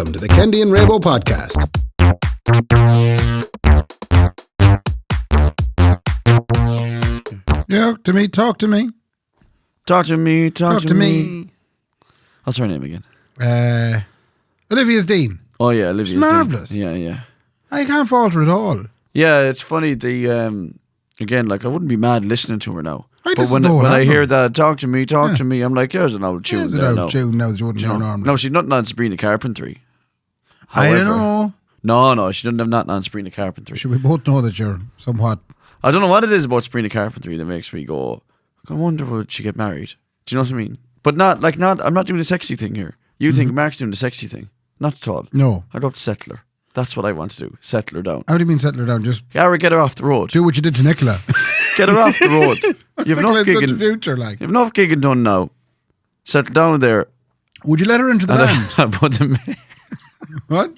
Welcome to the Kendy and Raybo podcast. Talk to me. Talk to me. What's her name again? Olivia's Dean. Oh yeah, Olivia's Dean. Marvellous. Yeah. I can't falter at all. Yeah, it's funny. The again, like I wouldn't be mad listening to her now. But when I hear that, talk to me, I'm like, there's an old tune. There's an old tune now that you wouldn't hear normally. No, she's not on Sabrina Carpentry. I don't know. No, she doesn't have nothing on Sabrina Carpentry. Should we both know that you're somewhat... I don't know what it is about Sabrina Carpentry that makes me go, I wonder would she get married? Do you know what I mean? But I'm not doing the sexy thing here. You think Mark's doing the sexy thing. Not at all. No. I'd love to settle her. That's what I want to do. Settle her down. How do you mean settle her down? Just... Get her off the road. Do what you did to Nicola. Get her off the road. You have enough gigging. Such a future, like. You have enough gigging done now. Settle down there. Would you let her into the band? I put them in. What?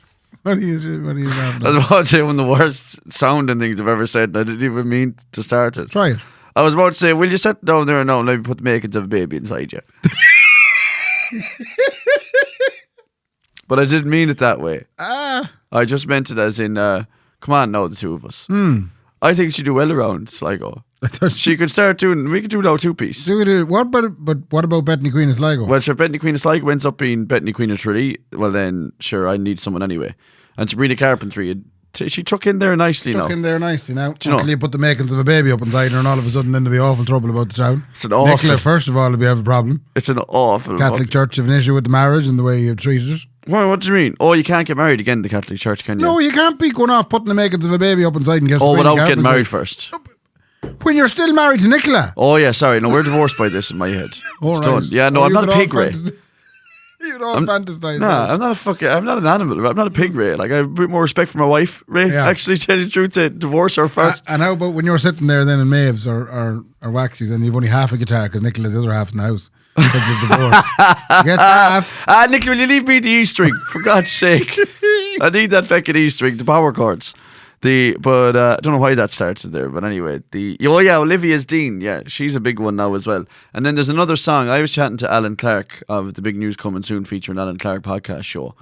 What are you laughing at? I was about to say one of the worst sounding things I've ever said. I didn't even mean to start it. Try it. I was about to say, will you sit down there now and let me put the makings of a baby inside you? But I didn't mean it that way. I just meant it as in, come on now, the two of us. I think she'd do well around Sligo. She could start doing, we could do now two-piece. What about Bethany Queen of Sligo? Well, sure, Bethany Queen of Sligo ends up being Bethany Queen of Tralee. Well then, sure, I need someone anyway. And Sabrina Carpentry, she took in there nicely now. Until you put the makings of a baby up inside her and all of a sudden then there'll be awful trouble about the town. It's an awful... Nicola, first of all, will have a problem. It's an awful... Catholic Church have an issue with the marriage and the way you've treated it. What do you mean? Oh, you can't get married again in the Catholic Church, can you? No, you can't be going off putting the makings of a baby up inside and get Sabrina without Carpentry. getting married first. When you're still married to Nicola. Oh yeah, sorry. No, we're divorced by this in my head. It's done. Yeah, no, I'm not a pig, Ray. You don't fantasize. Nah, I'm not an animal. I'm not a pig, Ray. Like I have a bit more respect for my wife, Ray. Yeah. Actually, tell you the truth, to divorce her first. And how about when you're sitting there then in Maeve's or Waxies and you've only half a guitar because Nicola's the other half in the house because of divorce. You get half. Nicola, will you leave me the E string for God's sake? I need that fucking E string, the power chords. I don't know why that started there, but anyway, Olivia's Dean, yeah, she's a big one now as well. And then there's another song. I was chatting to Alan Clark of the Big News Coming Soon featuring Alan Clark podcast show,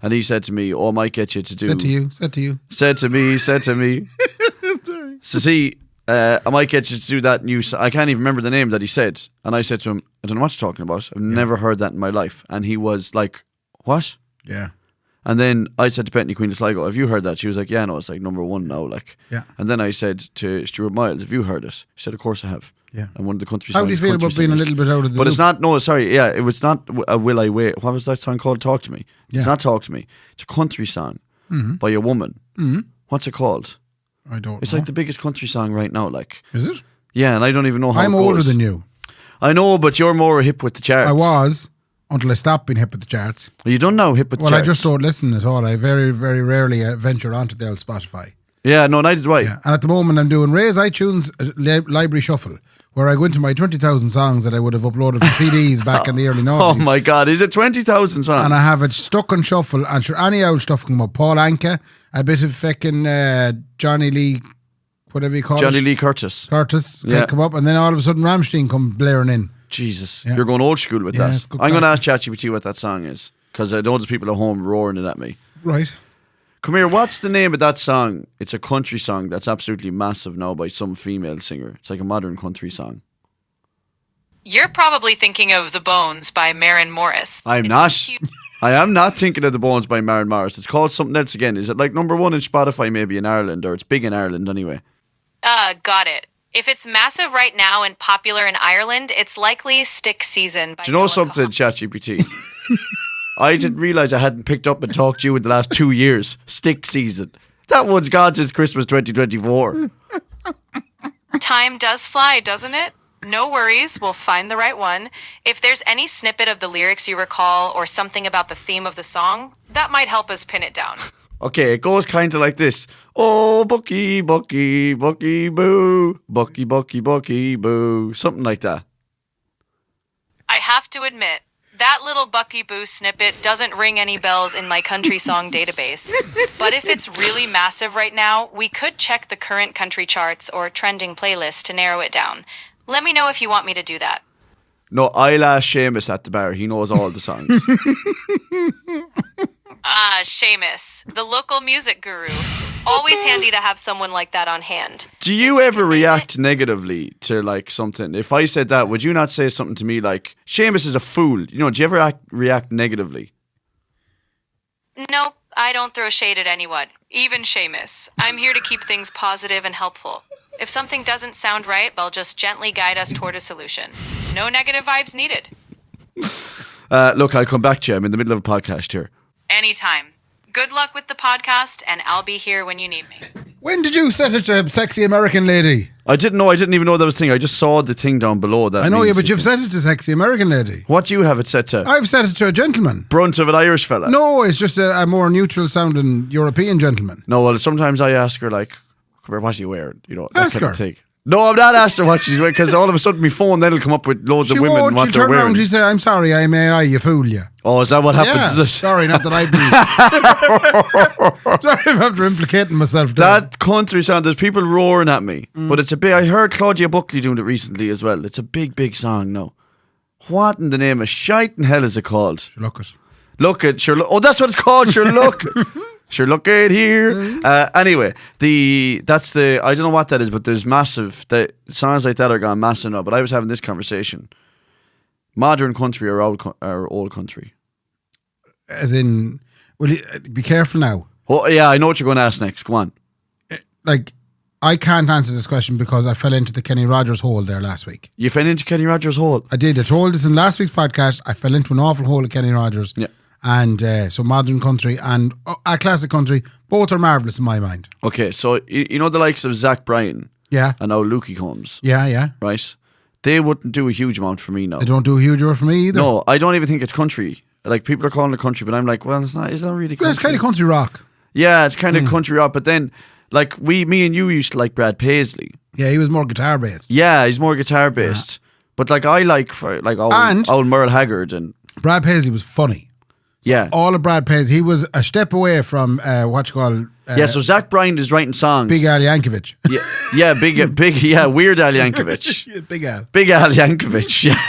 and he said to me, "Oh, I might get you to do." Said to me. So see, I might get you to do that new. I can't even remember the name that he said, and I said to him, "I don't know what you're talking about. I've never heard that in my life." And he was like, "What?" Yeah. And then I said to Bethany Queen of Sligo, "Have you heard that?" She was like, "Yeah, no, it's like number one now." Like, yeah. And then I said to Stuart Miles, "Have you heard it?" She said, "Of course I have." Yeah. And one of the country songs. How do you feel about being a little bit out of the But loop? It's not. No, sorry. Yeah, it was not a Will I Wait. What was that song called? Talk to Me. Yeah. It's not Talk to Me. It's a country song by a woman. What's it called? I don't know. It's like the biggest country song right now. Like, is it? Yeah, and I don't even know how. I'm older than you. I know, but you're more hip with the charts. I was. Until I stopped being hip with the charts. Are you done now, hip with the charts? Well, I just don't listen at all. I very, very rarely venture onto the old Spotify. Yeah, no, neither do I. Yeah. And at the moment I'm doing Ray's iTunes Library Shuffle, where I go into my 20,000 songs that I would have uploaded from CDs back in the early 90s. Oh my God, is it 20,000 songs? And I have it stuck on shuffle, and sure, any old stuff come up. Paul Anka, a bit of fucking Johnny Lee, whatever you call it. Johnny Lee Curtis. Yeah. Come up, and then all of a sudden Rammstein come blaring in. Jesus, you're going old school with that. I'm going to ask ChatGPT what that song is, because I know there's people at home roaring it at me. Right. Come here, what's the name of that song? It's a country song that's absolutely massive now by some female singer. It's like a modern country song. You're probably thinking of The Bones by Maren Morris. I am not thinking of The Bones by Maren Morris. It's called something else again. Is it like number one in Spotify maybe in Ireland, or it's big in Ireland anyway? Got it. If it's massive right now and popular in Ireland, it's likely Stick Season. Do you know something, ChatGPT? I didn't realise I hadn't picked up and talked to you in the last 2 years. Stick Season. That one's gone since Christmas 2024. Time does fly, doesn't it? No worries, we'll find the right one. If there's any snippet of the lyrics you recall or something about the theme of the song, that might help us pin it down. Okay, it goes kind of like this. Oh, Bucky, Bucky, Bucky, boo. Bucky, Bucky, Bucky, boo. Something like that. I have to admit, that little Bucky Boo snippet doesn't ring any bells in my country song database. But if it's really massive right now, we could check the current country charts or trending playlist to narrow it down. Let me know if you want me to do that. No, I'll ask Seamus at the bar. He knows all the songs. Seamus, the local music guru. Always handy to have someone like that on hand. Do you ever react negatively to like something? If I said that, would you not say something to me like, Seamus is a fool? You know, do you ever react negatively? Nope, I don't throw shade at anyone, even Seamus. I'm here to keep things positive and helpful. If something doesn't sound right, I'll just gently guide us toward a solution. No negative vibes needed. Look, I'll come back to you. I'm in the middle of a podcast here. Anytime. Good luck with the podcast, and I'll be here when you need me. When did you set it to sexy American lady? I didn't know. I didn't even know that was a thing. I just saw the thing down below. That I know, yeah, but you've set it to sexy American lady. What do you have it set to? I've set it to a gentleman. Brunt of an Irish fella? No, it's just a more neutral sounding European gentleman. No, well, sometimes I ask her, like, what are you wearing? You know, that Ask kind of her. thing. No, I'm not asking her what she's wearing, because all of a sudden my phone then will come up with loads of women and what she'll they're turn wearing. around and she'll say, I'm sorry, I'm AI, you fool you. Oh, is that what happens? Yeah, Is it? sorry, not that I'd be. Sorry if I'm implicating myself there. That country sound, there's people roaring at me. But it's a big, I heard Claudia Buckley doing it recently as well. It's a big, big song now. What in the name of shite in hell is it called? Look it. Look at Sherlock. Oh, that's what it's called, Sherlock. Sherlock at here. Anyway, I don't know what that is, but there's massive, songs like that are gone massive now. But I was having this conversation. Modern country or old country? As in, will you be careful now? Oh, yeah, I know what you're going to ask next. Go on. Like, I can't answer this question because I fell into the Kenny Rogers hole there last week. You fell into Kenny Rogers' hole? I did. I told this in last week's podcast. I fell into an awful hole of Kenny Rogers. Yeah. And so modern country and a classic country, both are marvellous in my mind. Okay, so you know the likes of Zach Bryan Yeah. and now Lukey Combs, Yeah. right? They wouldn't do a huge amount for me now. They don't do a huge work for me either. No, I don't even think it's country. Like, people are calling it country, but I'm like, well, it's not really country. That's kind of country rock. Yeah, it's kind of country rock, but then, like, me and you used to like Brad Paisley. Yeah, he was more guitar based. Yeah, he's more guitar based. But like, I like old Merle Haggard and Brad Paisley was funny. yeah. All of Brad Paisley, he was a step away from Yeah, so Zach Bryan is writing songs. Big Al Yankovic. Yeah, big, yeah, Weird Al Yankovic. Yeah, Big Al. Big Al Yankovic, yeah.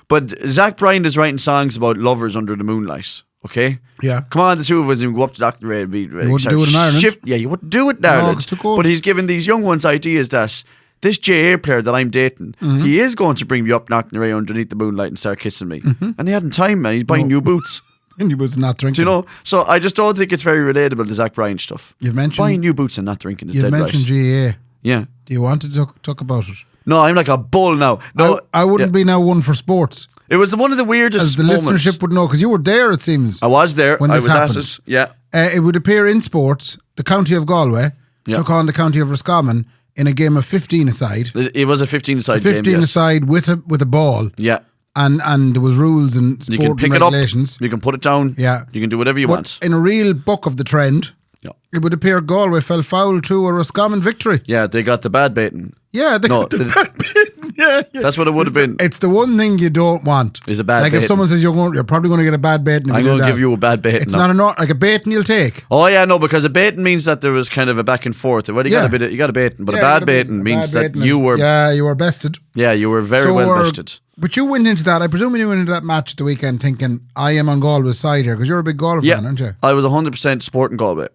But Zach Bryan is writing songs about lovers under the moonlight, okay? Yeah. Come on, the two of us and go up to Dr. Ray and be... You wouldn't do it in Ireland. Yeah, you wouldn't do it in Ireland. it's too cold. But he's giving these young ones ideas that this JA player that I'm dating, he is going to bring me up Dr. Ray underneath the moonlight and start kissing me. And he hadn't time, man. He's buying new boots. And he was not drinking. Do you know? So I just don't think it's very relatable to Zach Bryan stuff. You've mentioned... Buying new boots and not drinking is You've dead mentioned right. GAA. Yeah. Do you want to talk about it? No, I'm like a bull now. No, I wouldn't be now one for sports. It was one of the weirdest As the moments. listenership would know, because you were there, it seems. I was there. When I this was happened. at it. Yeah. It would appear in sports, the county of Galway took on the county of Roscommon in a game of 15-a-side. It was a 15-a-side game, 15-a-side with a ball. Yeah. And there was rules and You sport can pick and it up. regulations. You can put it down. Yeah. You can do whatever you But want. in a real book of the trend, Yeah. it would appear Galway fell foul to a Roscommon victory. Yeah, they got the bad baiting. Yeah, they No, got the they- bad baiting. Yeah. That's what it would have been. It's the one thing you don't want. Is a bad Like baiting. if someone says you're probably going to get a bad baiting if I'm you do going to that. give you a bad baiting. It's now. not like a baiting you'll take. Oh yeah, no, because a baiting means that there was kind of a back and forth. Well, you got a baiting, but a bad baiting means that you were you were bested. Yeah, you were very well bested. But you went into that. I presume you went into that match at the weekend thinking I am on Galway's side here because you're a big Galway fan, aren't you? I was 100% supporting Galway.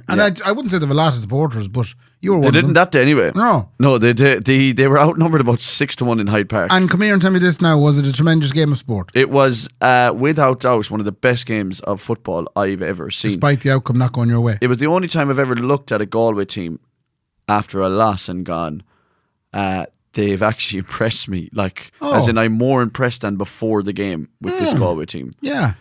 And I wouldn't say they have a lot of supporters, but you were one They of didn't them. that day anyway. No, they did. They were outnumbered about 6-1 in Hyde Park. And come here and tell me this now: was it a tremendous game of sport? It was, without doubt, one of the best games of football I've ever seen. Despite the outcome not going your way. It was the only time I've ever looked at a Galway team after a loss and gone, they've actually impressed me. Like, as in, I'm more impressed than before the game with this Galway team. Yeah.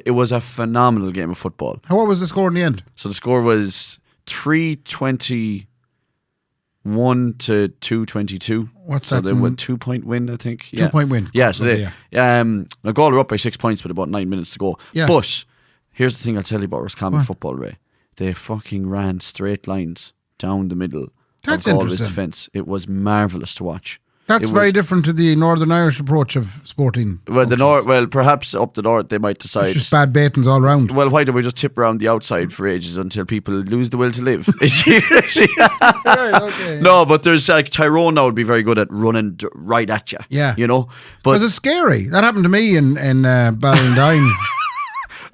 It was a phenomenal game of football. What was the score in the end? So the score was 3-21 to 2-22. What's so that? So they went 2-point win, I think. 2 point win. Yeah, so Okay, now Galway were up by 6 points with about 9 minutes to go. Yeah. But here's the thing I'll tell you about Roscommon football, Ray. They fucking ran straight lines down the middle That's of Galway's interesting. defence. It was marvellous to watch. That's very different to the Northern Irish approach of sporting. Well, functions. perhaps up the north they might decide. It's just bad baitings all round. Well, why don't we just tip around the outside for ages until people lose the will to live? Right, okay. No, but there's like Tyrone now would be very good at running right at you. Yeah. You know? But Because it's scary. That happened to me in Ballindine.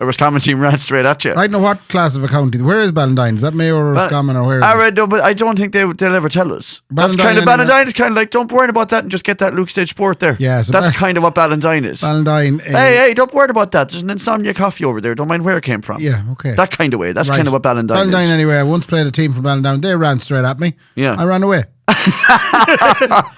a Roscommon team ran straight at you. I don't know what class of a county. Where is Ballantyne? Is that Mayo or Roscommon or where is it? No, but I don't think they'll ever tell us. That's Ballantyne kind of anyway. Ballantyne is kind of like, don't worry about that and just get that Luke Stage Sport there. Yeah, so that's kind of what Ballantyne is. Ballantyne. Hey, don't worry about that. There's an insomnia coffee over there. Don't mind where it came from. Yeah, okay. That kind of way. That's Right. kind of what Ballantyne is. Ballantyne anyway. I once played a team from Ballantyne. They ran straight at me. Yeah. I ran away.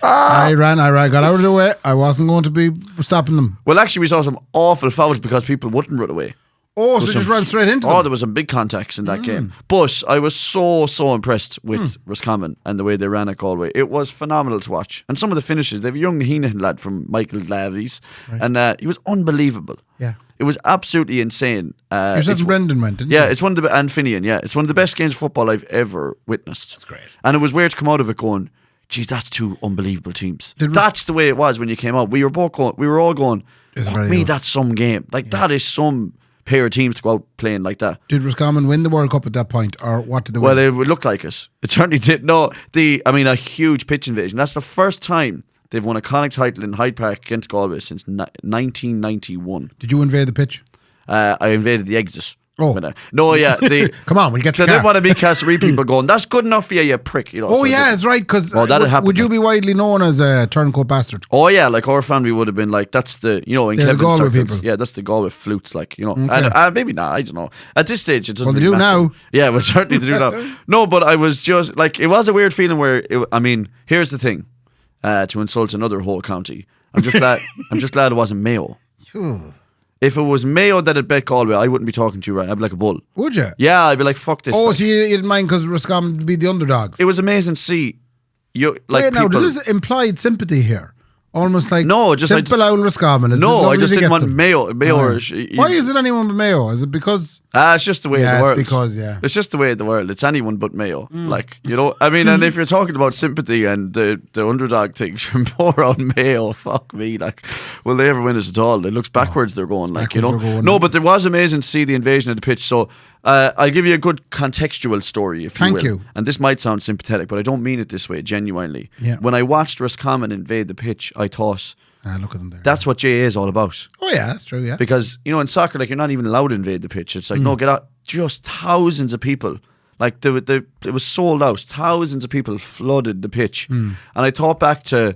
I ran, got out of the way. I wasn't going to be stopping them. Well, actually, we saw some awful fouls because people wouldn't run away. Oh, so just ran straight into them. Oh, there was some big contacts in that game. But I was so impressed with Roscommon and the way they ran at Galway. It was phenomenal to watch. And some of the finishes, they have a young Heenan lad from Michael Lavies, and he was unbelievable. Yeah. It was absolutely insane. Yourself and Brendan went, didn't you? Yeah, it's one of the and Finian. Yeah, it's one of the best games of football I've ever witnessed. That's great. And it was weird to come out of it going, geez, that's two unbelievable teams. That's the way it was when you came out. We were all going, fuck me, that's some game. Like that is some pair of teams to go out playing like that. Did Roscommon win the World Cup at that point, or what did they Well, win? it would look like it. It certainly did. No, a huge pitch invasion. That's the first time they've won a Connacht title in Hyde Park against Galway since 1991. Did you invade the pitch? I invaded the exit. Oh. Come on, we'll get to I the didn't car. want to be Castlereagh people going, that's good enough for you prick. You know, Oh, so yeah, it's right, because that'd happen. would you be widely known as a turncoat bastard? Oh, yeah, like our family would have been like, that's the, in They're the Kevin's Galway circles. people. Yeah, that's the Galway flutes, like, Okay. And maybe not, I don't know. At this stage, it doesn't Well, they really do matter. now. Yeah, well, certainly they do now. No, but I was just, like, it was a weird feeling where, here's the thing, to insult another whole county. I'm just glad it wasn't Mayo. If it was Mayo that had bet Galway, I wouldn't be talking to you right now. I'd be like a bull. Would you? Yeah, I'd be like, fuck this. Oh, like. so you didn't mind because Roscommon would be the underdogs? It was amazing to see. Wait, now, does this implied sympathy here? Almost like No, just simple old Roscommon. I just didn't want Mayo. Why is it anyone but Mayo? Is it because... It's just the way of the world. It's because, It's just the way of the world. It's anyone but Mayo. And if you're talking about sympathy and the underdog thing, you're more on Mayo. Fuck me. Like, will they ever win us at all? It looks backwards they're going. No, but it was amazing to see the invasion of the pitch. So I'll give you a good contextual story, if you will. Thank you. And this might sound sympathetic, but I don't mean it this way, genuinely. Yeah. When I watched Roscommon invade the pitch, I thought, look at them there. that's what JA is all about. Oh, yeah, that's true, yeah. Because, in soccer, like, you're not even allowed to invade the pitch. It's like, no, get out. Just thousands of people. Like, it was sold out. Thousands of people flooded the pitch. And I thought back to,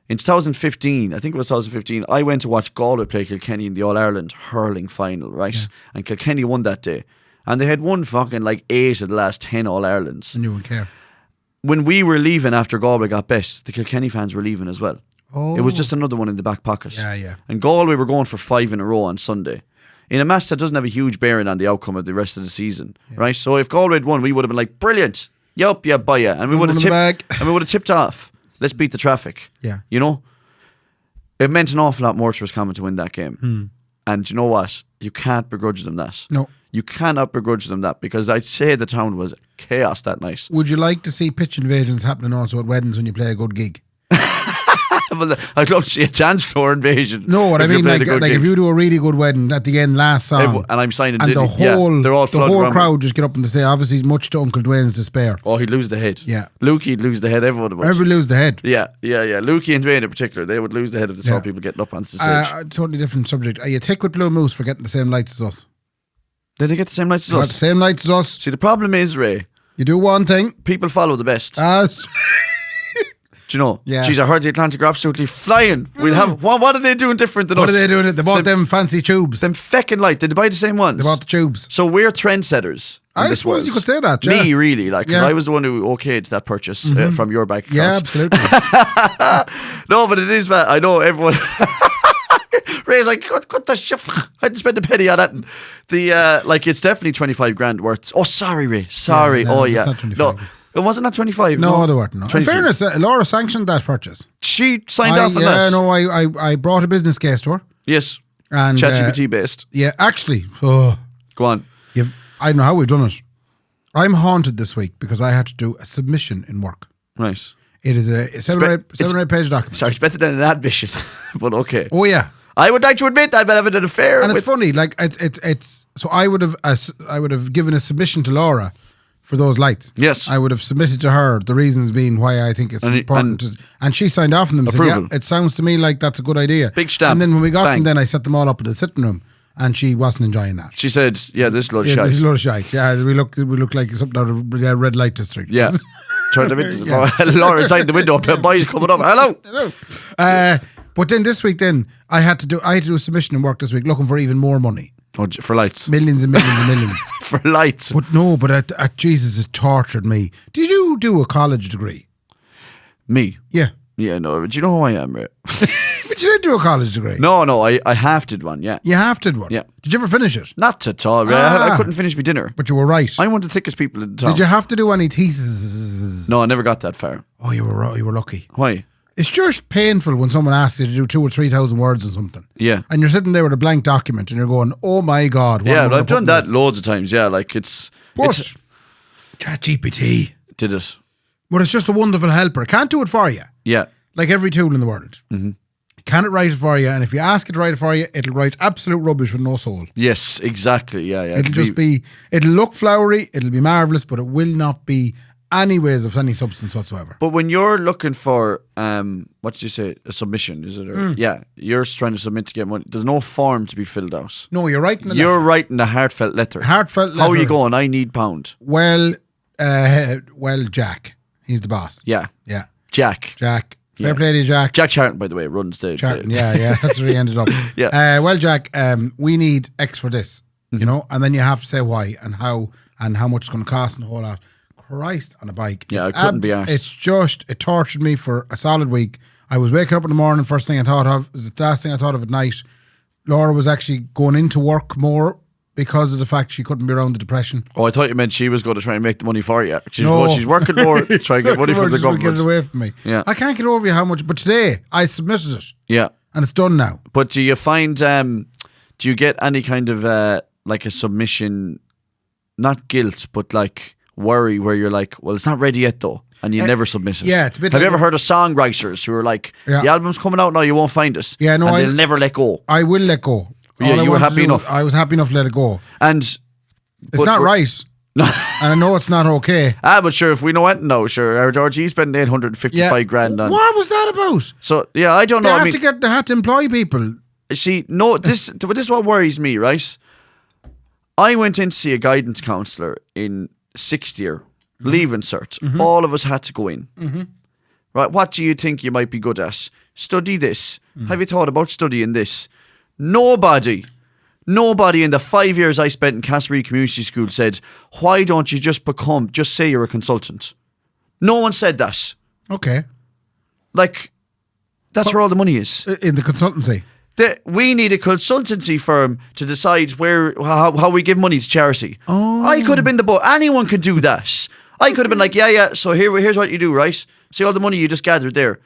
in 2015, I think it was 2015, I went to watch Galway play Kilkenny in the All-Ireland hurling final, right? Yeah. And Kilkenny won that day. And they had won fucking like 8 of the last 10 All-Irelands. And you wouldn't care. When we were leaving after Galway got bet, the Kilkenny fans were leaving as well. Oh. It was just another one in the back pocket. Yeah. And Galway were going for 5 in a row on Sunday. In a match that doesn't have a huge bearing on the outcome of the rest of the season, right? So if Galway had won, we would have been like, brilliant, yup, yeah, buy ya. And we would have tipped off. Let's beat the traffic. Yeah. It meant an awful lot more to Roscommon to win that game. And you know what? You can't begrudge them that. No. You cannot begrudge them that, because I'd say the town was chaos that night. Would you like to see pitch invasions happening also at weddings when you play a good gig? Well, I'd love to see a dance floor invasion. No, what I mean, like gig. if you do a really good wedding at the end, last song, and I'm signing, and they're all the whole around crowd just get up and say, obviously, much to Uncle Dwayne's despair. Oh, he'd lose the head. Yeah, Lukey'd lose the head. Everyone would. Everybody lose the head. Yeah. Lukey and Dwayne in particular, they would lose the head if they saw people getting up onto the stage. Totally different subject. Are you thick with Blue Moose for getting the same lights as us? Did they get the same lights as us? Got the same lights as us. See, the problem is, Ray, You do one thing. people follow the best. Do you know? Yeah. Geez, I heard the Atlantic are absolutely flying. We'll have what are they doing different than us? What are they doing? They bought them fancy tubes. Them feckin' light. Did they buy the same ones? They bought the tubes. So we're trendsetters. I in this suppose world. you could say that. Yeah. Me, really, like, 'cause Yeah. I was the one who okayed that purchase from your bank account. Yeah, absolutely. No, but it is, man. I know everyone. Ray's like, cut that shit. I didn't spend a penny on that. And it's definitely 25 grand worth. Oh, sorry, Ray. Sorry. Yeah, no, yeah. it's not 25. No, it wasn't at 25. No, they weren't. No. In 22. fairness, Laura sanctioned that purchase. She signed off on that. No, I brought a business case to her. Yes. And ChatGPT based. Yeah, actually, Go on. I don't know how we've done it. I'm haunted this week because I had to do a submission in work. Nice. It is a seven or eight page document. Sorry, it's better than an admission, but okay. Oh yeah. I would like to admit I've been having an affair. And it's funny, like it's. So I would have given a submission to Laura for those lights. Yes. I would have submitted to her the reasons being why I think it's important, and she signed off on them. Said, yeah, it sounds to me like that's a good idea. Big stamp. And then when we got Bang. them, then I set them all up in the sitting room. and she wasn't enjoying that. She said, "Yeah, this is a load of Yeah, shite." this is a lot of shite. Yeah, we look like something out of red light district. Yeah. Turn the window. Laura inside the window. Boys coming up. Hello. But then this week, I had to do a submission in work this week, looking for even more money, Oh, for lights. millions and millions and millions. For lights. But Jesus, it tortured me. Did you do a college degree? Me. Yeah, Yeah, no. Do you know who I am, right? but you did do a college degree. No. I half did one. Yeah. You half did one. Yeah. Did you ever finish it? Not at all. Right? I couldn't finish my dinner. But you were right. I'm one of the thickest people in town. Did you have to do any theses? No, I never got that far. Oh, you were lucky. Why? It's just painful when someone asks you to do 2,000 or 3,000 words on something. Yeah. And you're sitting there with a blank document and you're going, oh my God. Yeah, but I've done that loads of times. Yeah, like it's ChatGPT. Did it? But it's just a wonderful helper. It can't do it for you. Yeah. Like every tool in the world. Mm-hmm. Can it write it for you? And if you ask it to write it for you, it'll write absolute rubbish with no soul. Yes, exactly. Yeah. It'll look flowery, it'll be marvellous, but it will not be any ways of any substance whatsoever. But when you're looking for, what did you say, a submission, is it? Yeah, you're trying to submit to get money. There's no form to be filled out. No, you're writing a letter. You're writing a heartfelt letter. Heartfelt letter. How are you going? I need £1. Well, Jack. He's the boss. Yeah. Yeah. Jack. Fair play to you, Jack. Jack Charlton, by the way, runs the... Charlton, yeah. That's where he ended up. Yeah. Well, Jack, we need X for this, you know, and then you have to say why and how much it's going to cost and a whole lot. Christ on a bike. Yeah, I couldn't be arsed. It tortured me for a solid week. I was waking up in the morning, first thing I thought of, was the last thing I thought of at night. Laura was actually going into work more because of the fact she couldn't be around the depression. Oh, I thought you meant she was going to try and make the money for you. She's working more to try and get money from the government. Get it away from me. Yeah. I can't get over you how much, but today I submitted it. Yeah. And it's done now. But do you find, do you get any kind of like a submission, not guilt, but like worry where you're like, well, it's not ready yet though, and you never submit it? Yeah, it's a bit. Have you ever heard of songwriters who are like, the album's coming out now, you won't find it? Yeah, no, and they'll never let go. I will let go. Yeah, you were happy enough. I was happy enough to let it go. And it's not right. And I know it's not okay. But sure, if we know it now, sure, our Georgie spent 855 grand on. What was that about? So yeah, I don't know. They had to employ people. See, no, this is what worries me, right? I went in to see a guidance counsellor in 6th year, leaving cert. Mm-hmm. All of us had to go in. Mm-hmm. Right, what do you think you might be good at? Study this. Mm-hmm. Have you thought about studying this? Nobody in the 5 years I spent in Castlereagh Community School said, why don't you just say you're a consultant? No one said that. Okay. Like, that's where all the money is. In the consultancy. We need a consultancy firm to decide how we give money to charity. Oh. I could have been the boy. Anyone could do that. I could have been like, yeah, so here's what you do, right? See all the money you just gathered there.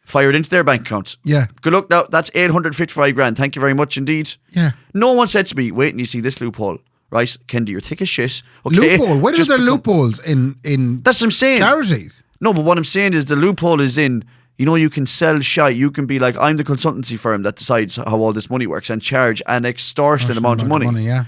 Fired into their bank account. Yeah. Good luck now. That's 855 grand. Thank you very much indeed. Yeah. No one said to me, wait and you see this loophole. Right? Kendy, you're thick as shit. Okay. Loophole? Where is there loopholes in that's what I'm saying. Charities? No, but what I'm saying is the loophole is in, you know, you can sell shite. You can be like, I'm the consultancy firm that decides how all this money works and charge an extortionate amount of money. Yeah.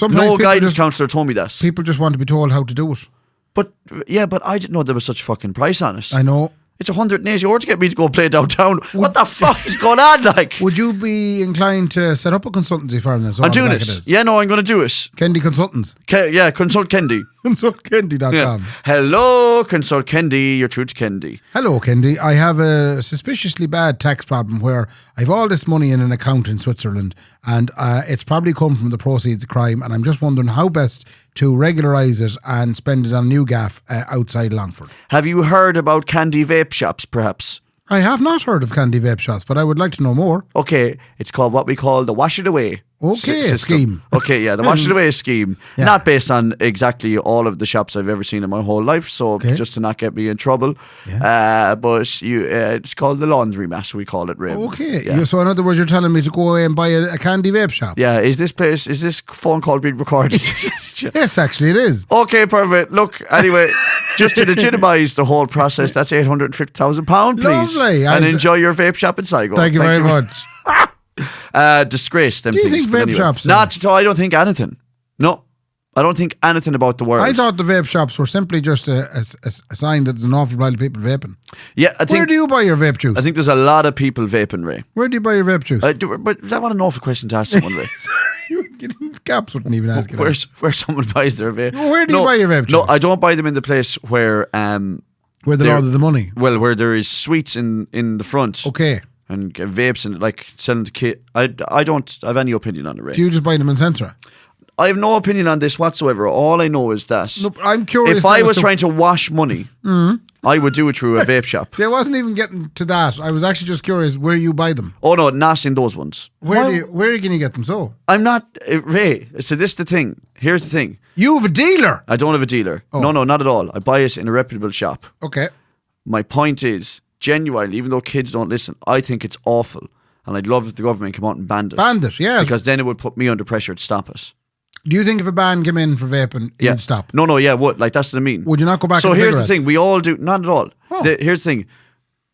No guidance counsellor told me that. People just want to be told how to do it. But I didn't know there was such a fucking price on it. I know. It's 180 euro to get me to go play downtown. What the fuck is going on? Like, would you be inclined to set up a consultancy firm then? I'm doing it. Yeah, no, I'm going to do it. Kendy Consultants. Consult Kendy. ConsultKendy.com. Yeah. Hello, Consult Kendy. You're through to Kendy. Hello, Kendy. I have a suspiciously bad tax problem where I've all this money in an account in Switzerland and it's probably come from the proceeds of crime, and I'm just wondering how best to regularise it and spend it on a new gaff outside Longford. Have you heard about Candy vape shops, perhaps? I have not heard of Candy vape shops, but I would like to know more. Okay, it's called what we call the wash it away. Okay, system. Scheme. Okay, yeah, the wash it away scheme. Yeah. Not based on exactly all of the shops I've ever seen in my whole life, so just to not get me in trouble. Yeah. But it's called the laundry mat, we call it, Raybo. Okay, yeah. So in other words, you're telling me to go away and buy a Candy vape shop? Yeah, is this phone call being recorded? Yes, actually it is. Okay, perfect. Look, anyway, just to legitimise the whole process, that's £850,000, please. Lovely. And enjoy your vape shop in Sligo. Thank you very much. Disgrace them. Do you things, think vape shops? Not at all. I don't think anything. No, I don't think anything about the world. I thought the vape shops were simply just a sign that there's an awful lot of people vaping. Yeah, I think. Where do you buy your vape juice? I think there's a lot of people vaping, Ray. Where do you buy your vape juice? But is that not an awful question to ask someone, Ray? Caps wouldn't even ask it. Where someone buys their vape. Where do you buy your vape juice? No, I don't buy them in the place where they order the money. Well, where there is sweets in the front. Okay. And vapes and like selling the kit. I don't have any opinion on it, Ray. Do you just buy them in Centra? I have no opinion on this whatsoever. All I know is that I'm curious. If I was trying to wash money, I would do it through a vape shop. See, I wasn't even getting to that. I was actually just curious where you buy them. Oh no, not in those ones. Where can you get them? So I'm not Ray. So this is the thing. Here's the thing. You have a dealer. I don't have a dealer. Oh. No, not at all. I buy it in a reputable shop. Okay. My point is, genuinely, even though kids don't listen, I think it's awful, and I'd love if the government came out and banned it. Banned it, yeah. Because then it would put me under pressure to stop it. Do you think if a ban came in for vaping, you'd stop? No, yeah, what? Like, that's what I mean. Would you not go back to So here's cigarettes? the thing, we all do, not at all. Oh. Here's the thing,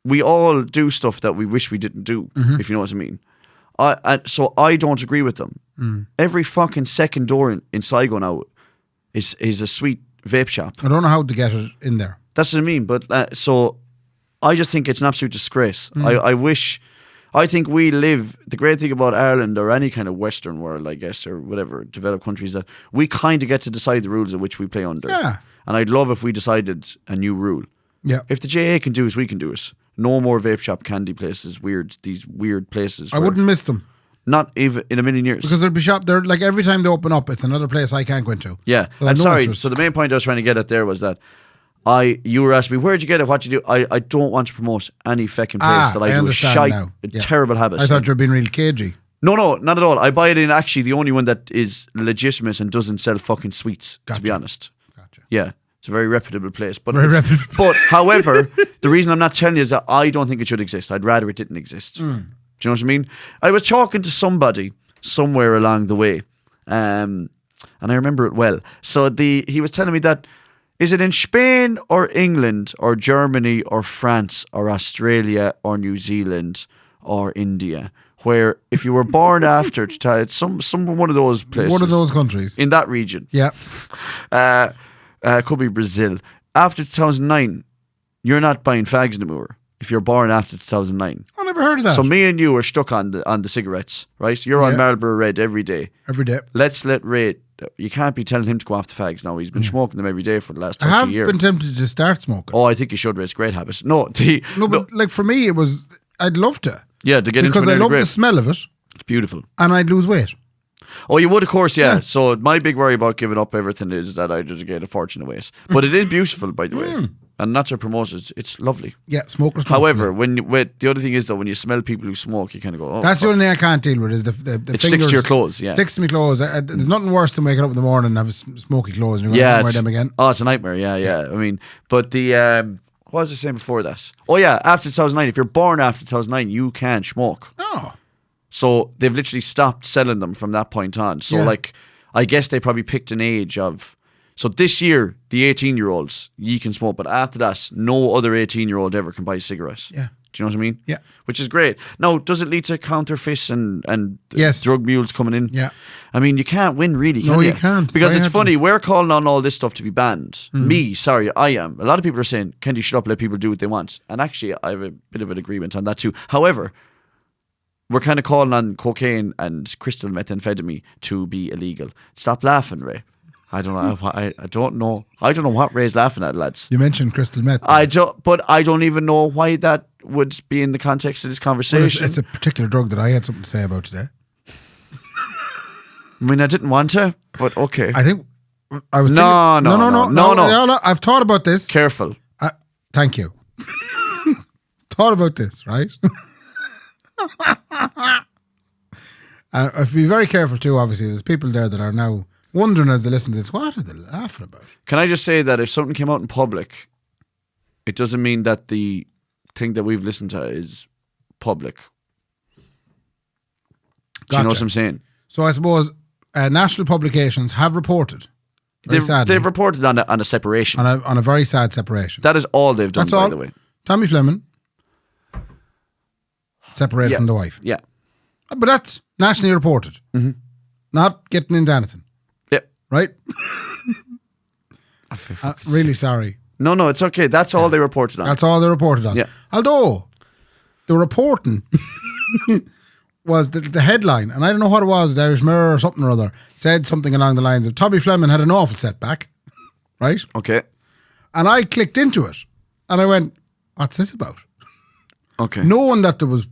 we all do stuff that we wish we didn't do, if you know what I mean. So I don't agree with them. Every fucking second door in Sligo now is a sweet vape shop. I don't know how to get it in there. That's what I mean, but so I just think it's an absolute disgrace. I think we live, the great thing about Ireland or any kind of Western world, I guess, or whatever, developed countries, that we kind of get to decide the rules in which we play under. Yeah. And I'd love if we decided a new rule. Yeah. If the JA can do it, we can do it. No more vape shop candy places, these weird places. I wouldn't miss them. Not even in a million years. Because there'd be shop, they're like every time they open up, it's another place I can't go into. Yeah. Well, And no sorry, interest. so the main point I was trying to get at there was that you were asking me, where'd you get it? What'd you do? I don't want to promote any fucking place that I do a understand shite, now. Yeah. terrible habits. I thought you were being real cagey. No, not at all. I buy it in actually the only one that is legitimate and doesn't sell fucking sweets, to be Gotcha. honest. Gotcha. Yeah. It's a very reputable place. But Very reputable. But however, the reason I'm not telling you is that I don't think it should exist. I'd rather it didn't exist. Do you know what I mean? I was talking to somebody somewhere along the way, and I remember it well. So he was telling me that, is it in Spain or England or Germany or France or Australia or New Zealand or India, where if you were born after some one of those places, One of those countries. in that region, Yeah. could be Brazil, after 2009, you're not buying fags anymore. If you're born after 2009. I never heard of that. So me and you are stuck on the cigarettes, right? You're on Yeah. Marlboro Red every day. Every day. Let's let Ray. You can't be telling him to go off the fags now. He's been smoking them every day for the last I 30 have years. been tempted to start smoking. Oh, I think you should, Ray. It's a great habit. No, But like for me, I'd love to. yeah, to get Because into I it. love Great. the smell of it It's beautiful. and I'd lose weight. Oh, you would, of course, yeah. Yeah. So my big worry about giving up everything is that I just get a fortune of weight. But it is beautiful, by the way. And not to promote it, it's lovely. Yeah, smoke responsibly. However, the other thing is though, when you smell people who smoke, you kind of go, oh, That's the fuck. only thing I can't deal with is the It fingers. sticks to your clothes, yeah. Sticks to my clothes. There's nothing worse than waking up in the morning and have smoky clothes and you're Yeah, going to wear them again. Oh, it's a nightmare. Yeah. I mean, but the what was I saying before that? Oh yeah, after 2009, if you're born after 2009, you can't smoke. No. So they've literally stopped selling them from that point on. So Yeah. like, I guess they probably picked an age of. So this year, the 18-year-olds, you can smoke, but after that, no other 18-year-old ever can buy cigarettes. Yeah. Do you know what I mean? Yeah. Which is great. Now, does it lead to counterfeits and Yes. drug mules coming in? Yeah. I mean, you can't win, really, can No, you? you can't. Because Very it's hard funny, we're calling on all this stuff to be banned. Mm. I am. A lot of people are saying, Kendy, shut up, let people do what they want. And actually, I have a bit of an agreement on that too. However, we're kind of calling on cocaine and crystal methamphetamine to be illegal. Stop laughing, Ray. I don't know. I don't know. I don't know what Ray's laughing at, lads. You mentioned crystal meth. But I don't even know why that would be in the context of this Well, conversation. it's a particular drug that I had something to say about today. I mean, I didn't want to, but okay. I think I was No, thinking, no. I've thought about this. Careful. Thank you. Thought about this, right? I have to be very careful too, obviously. There's people there that are now wondering as they listen to this, what are they laughing about? Can I just say that if something came out in public, it doesn't mean that the thing that we've listened to is public. Do you know what Gotcha. I'm saying? So I suppose national publications have reported, very sadly, They've reported on a separation. on a very sad separation. That is all they've done, That's by all. the way. Tommy Fleming separated Yeah. from the wife. Yeah. But that's nationally reported. Not getting into anything. Yeah. right? Really sorry. No, it's okay. That's all they reported on. That's all they reported on. Yeah. Although the reporting was the headline, and I don't know what it was, the Irish Mirror or something or other, said something along the lines of Tommy Fleming had an awful setback, right? Okay. And I clicked into it, and I went, what's this about? Okay. Knowing that there was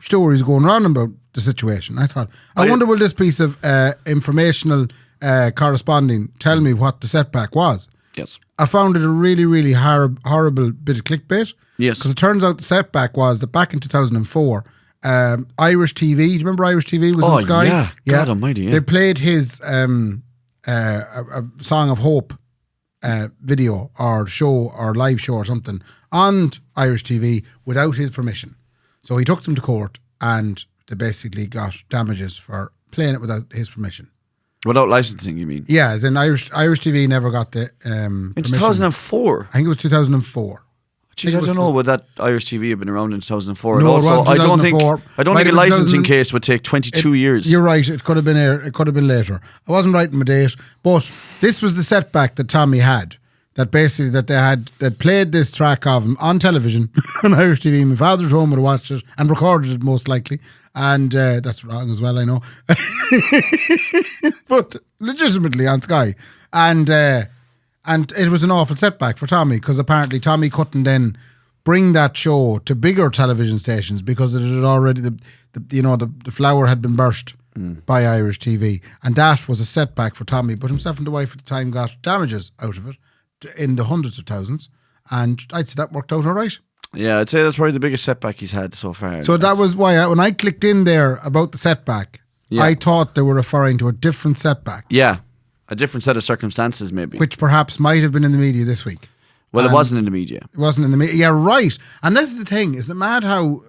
stories going around about the situation, I thought, I wonder will this piece of informational corresponding tell me what the setback was? Yes. I found it a really, really horrible bit of clickbait. Yes. Because it turns out the setback was that back in 2004, Irish TV, do you remember Irish TV was on Sky? Yeah. God almighty, yeah. They played his a Song of Hope video or show or live show or something on Irish TV without his permission. So he took them to court and they basically got damages for playing it without his permission. Without licensing, you mean? Yeah, as in Irish TV never got the In permission. 2004? I think it was 2004. Jeez, I don't know. Would that Irish TV have been around in 2004? No, and it also, wasn't 2004. I don't think a licensing case would take 22 years. You're right. It could have been it could have been later. I wasn't right in my date, but this was the setback that Tommy had. That basically that played this track of him on television on Irish TV. My father's home would have watched it and recorded it most likely, and that's wrong as well, I know. But legitimately on Sky, and it was an awful setback for Tommy because apparently Tommy couldn't then bring that show to bigger television stations because it had already the flower had been burst by Irish TV, and that was a setback for Tommy. But himself and the wife at the time got damages out of it in the hundreds of thousands, and I'd say that worked out all right. Yeah, I'd say that's probably the biggest setback he's had so far. So that was why when I clicked in there about the setback, I thought they were referring to a different setback. Yeah, a different set of circumstances maybe. Which perhaps might have been in the media this week. Well, it wasn't in the media. It wasn't in the media. Yeah, right. And this is the thing. Isn't it mad how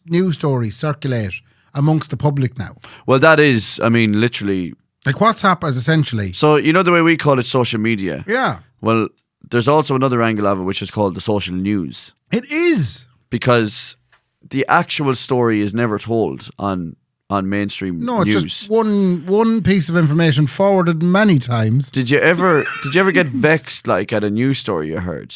news stories circulate amongst the public now? Well, that is, I mean, literally. Like WhatsApp is essentially. So, you know the way we call it social media? Yeah. Well, there's also another angle of it which is called the social news. It is. Because the actual story is never told on mainstream news. No, it's just one piece of information forwarded many times. Did you ever get vexed like at a news story you heard?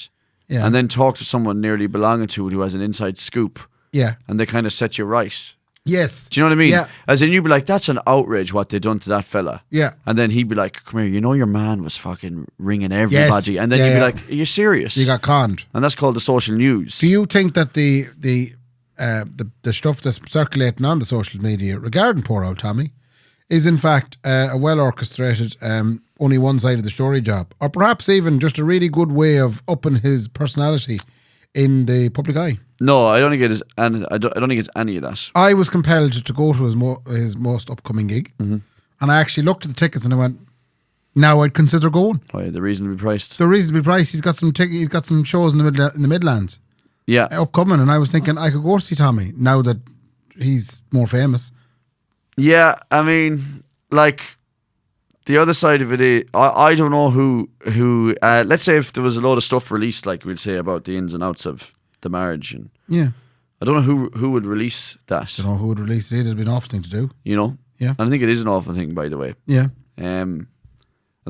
Yeah. And then talk to someone nearly belonging to it who has an inside scoop? Yeah. And they kind of set you right. Yes. Do you know what I mean? Yeah. As in, you'd be like, that's an outrage what they done to that fella. Yeah. And then he'd be like, come here, you know your man was fucking ringing everybody. Yes. And then you'd be like, are you serious? You got conned. And that's called the social news. Do you think that the stuff that's circulating on the social media regarding poor old Tommy is in fact a well orchestrated only one side of the story job, or perhaps even just a really good way of upping his personality in the public eye? No, I don't think it is. And I don't think it's any of that. I was compelled to go to his most upcoming gig, and I actually looked at the tickets and I went, now I'd consider going. Why, the reasonably priced? The reasonably priced. He's got some shows in the Midlands. Yeah. Upcoming, and I was thinking I could go see Tommy now that he's more famous. Yeah, I mean, like, the other side of it is, I don't know who let's say if there was a load of stuff released, like we'll say about the ins and outs of the marriage, and Yeah. I don't know who would release that. I don't know who would release it either. It'd be an awful thing to do. You know? Yeah. And I think it is an awful thing, by the way. Yeah. I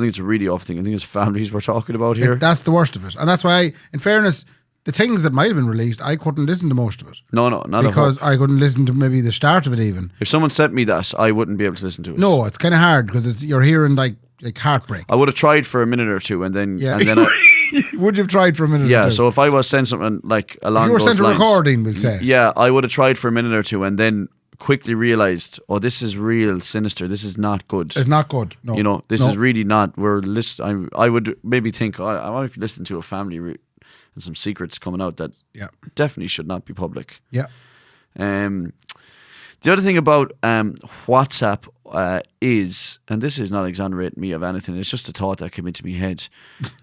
think it's a really awful thing. I think it's families we're talking about here. That's the worst of it. And that's why, in fairness, the things that might have been released, I couldn't listen to most of it. No, not because I couldn't listen to maybe the start of it even. If someone sent me that, I wouldn't be able to listen to it. No, it's kind of hard because you're hearing like heartbreak. I would have tried for a minute or two, and then would you have tried for a minute? Yeah. or two? So if I was sent something like along, if you were those sent a lines, recording, we'll say. Yeah, I would have tried for a minute or two, and then quickly realised, oh, this is real sinister. This is not good. It's not good. No. You know, this is really not. I would maybe think, I might be listening to a family and some secrets coming out that definitely should not be public. Yeah. The other thing about WhatsApp is, and this is not exonerating me of anything, it's just a thought that came into my head.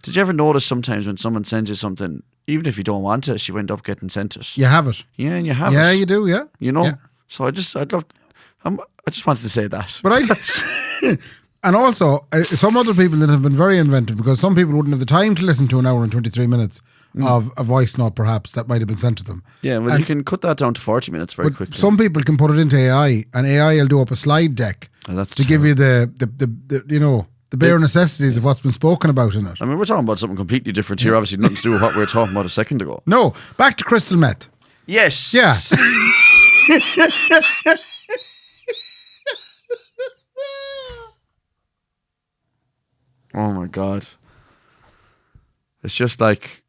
Did you ever notice sometimes when someone sends you something, even if you don't want it, you end up getting sent it? You have it. Yeah, and you have it. Yeah, you do, yeah. You know? Yeah. So I just wanted to say that. But and also, some other people that have been very inventive, because some people wouldn't have the time to listen to an hour and 23 minutes of a voice note, perhaps, that might have been sent to them. Yeah, well, you can cut that down to 40 minutes very quickly. Some people can put it into AI, and AI will do up a slide deck That's to give you the the bare necessities of what's been spoken about in it. I mean, we're talking about something completely different here. Obviously, nothing to do with what we were talking about a second ago. No, back to crystal meth. Yes. Yeah. Oh my God. It's just like,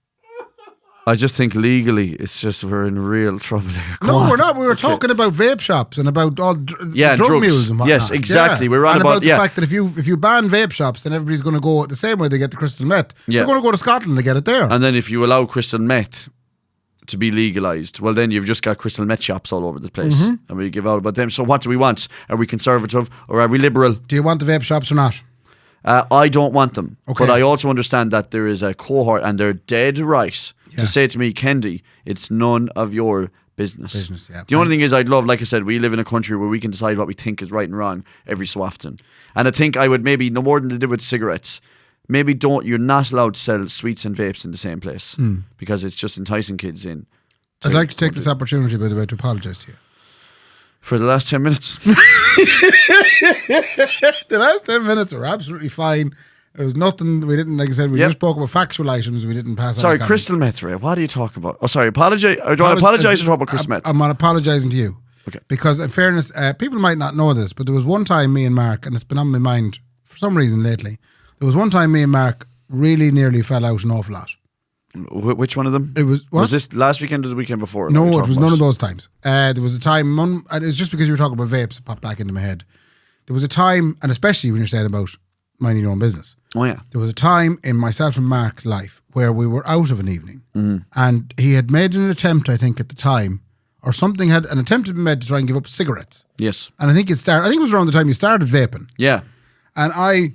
I just think legally, it's just we're in real trouble here. No, we're not. We were talking about vape shops and about all drug mules and whatnot. Yes, exactly. Yeah. We're on and about the fact that if you ban vape shops, then everybody's going to go the same way they get the crystal meth. Yeah. They're going to go to Scotland to get it there. And then if you allow crystal meth to be legalised, well, then you've just got crystal meth shops all over the place. And we give out about them. So what do we want? Are we conservative or are we liberal? Do you want the vape shops or not? I don't want them. Okay. But I also understand that there is a cohort and they're dead right to say to me, Kendy, it's none of your business. Yeah. The only thing is I'd love, like I said, we live in a country where we can decide what we think is right and wrong every so often. And I think I would maybe, no more than they did with cigarettes, maybe you're not allowed to sell sweets and vapes in the same place because it's just enticing kids in. I'd like to take this opportunity, by the way, to apologise to you. For the last 10 minutes. The last 10 minutes are absolutely fine. There was nothing, we didn't, like I said, we just spoke about factual items, we didn't pass on. Sorry, crystal meth, Ray. What are you talking about? Oh, sorry, apologise. Or do I apologise or talk about crystal meth? I'm apologising to you. Okay. Because in fairness, people might not know this, but there was one time me and Mark, and it's been on my mind for some reason lately, there was one time me and Mark really nearly fell out an awful lot. Which one of them? It was, what? Was this last weekend or the weekend before? No, it was none of those times. There was a time, and it's just because you were talking about vapes, it popped back into my head. There was a time, and especially when you're saying about minding your own business. Oh, yeah. There was a time in myself and Mark's life where we were out of an evening, and he had made an attempt, I think, at the time, or something had an attempt had been made to try and give up cigarettes. Yes. And I think it was around the time you started vaping. Yeah. And I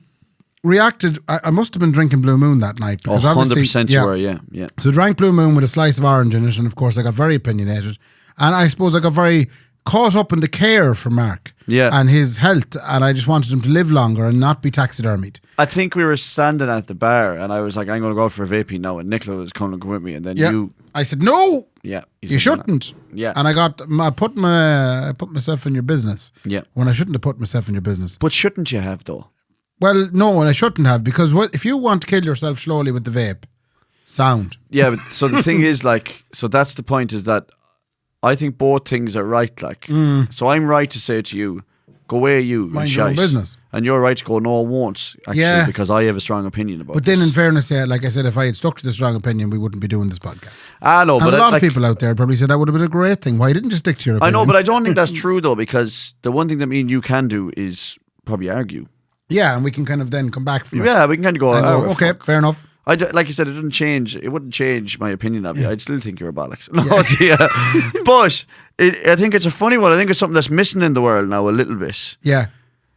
reacted, I must have been drinking Blue Moon that night. Because 100% you were, yeah. So drank Blue Moon with a slice of orange in it, and of course I got very opinionated. And I suppose I got very caught up in the care for Mark and his health, and I just wanted him to live longer and not be taxidermied. I think we were standing at the bar, and I was like, I'm going to go out for a vaping now, and Nicola was coming to go with me, and then you... I said, no! Yeah. You shouldn't. Yeah. And I put myself in your business. Yeah. When I shouldn't have put myself in your business. But shouldn't you have, though? Well, no, and I shouldn't have, because if you want to kill yourself slowly with the vape, sound. Yeah, but so the thing is, like, so that's the point, is that I think both things are right, like. So I'm right to say to you, go away, you, mind your own business. And you're right to go, no, I won't, actually, because I have a strong opinion about it. But then in fairness, like I said, if I had stuck to the strong opinion, we wouldn't be doing this podcast. I know, but a lot of people out there probably said that would have been a great thing. Why didn't you stick to your opinion? I know, but I don't think that's true, though, because the one thing that me and you can do is probably argue. Yeah, and we can kind of then come back from it. Yeah, we can kind of go, okay, fair enough. Like you said, it wouldn't change my opinion of you. I'd still think you're a bollocks. No, but I think it's a funny one. I think it's something that's missing in the world now a little bit. Yeah.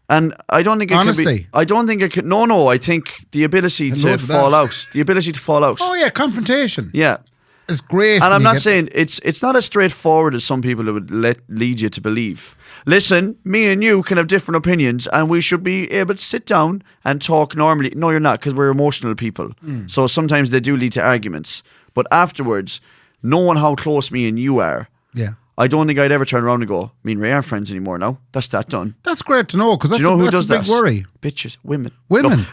And I don't think it Honesty. can be. I don't think it can. No. I think the ability to fall out. The ability to fall out. Oh yeah, confrontation. Yeah. It's great. And I'm not saying it's not as straightforward as some people would lead you to believe. Listen, me and you can have different opinions, and we should be able to sit down and talk normally. No, you're not, because we're emotional people. So sometimes they do lead to arguments. But afterwards, knowing how close me and you are, I don't think I'd ever turn around and go, me and Ray aren't friends anymore now. That's that done. That's great to know, because that's, who that's does a big worry. Bitches, women. Women.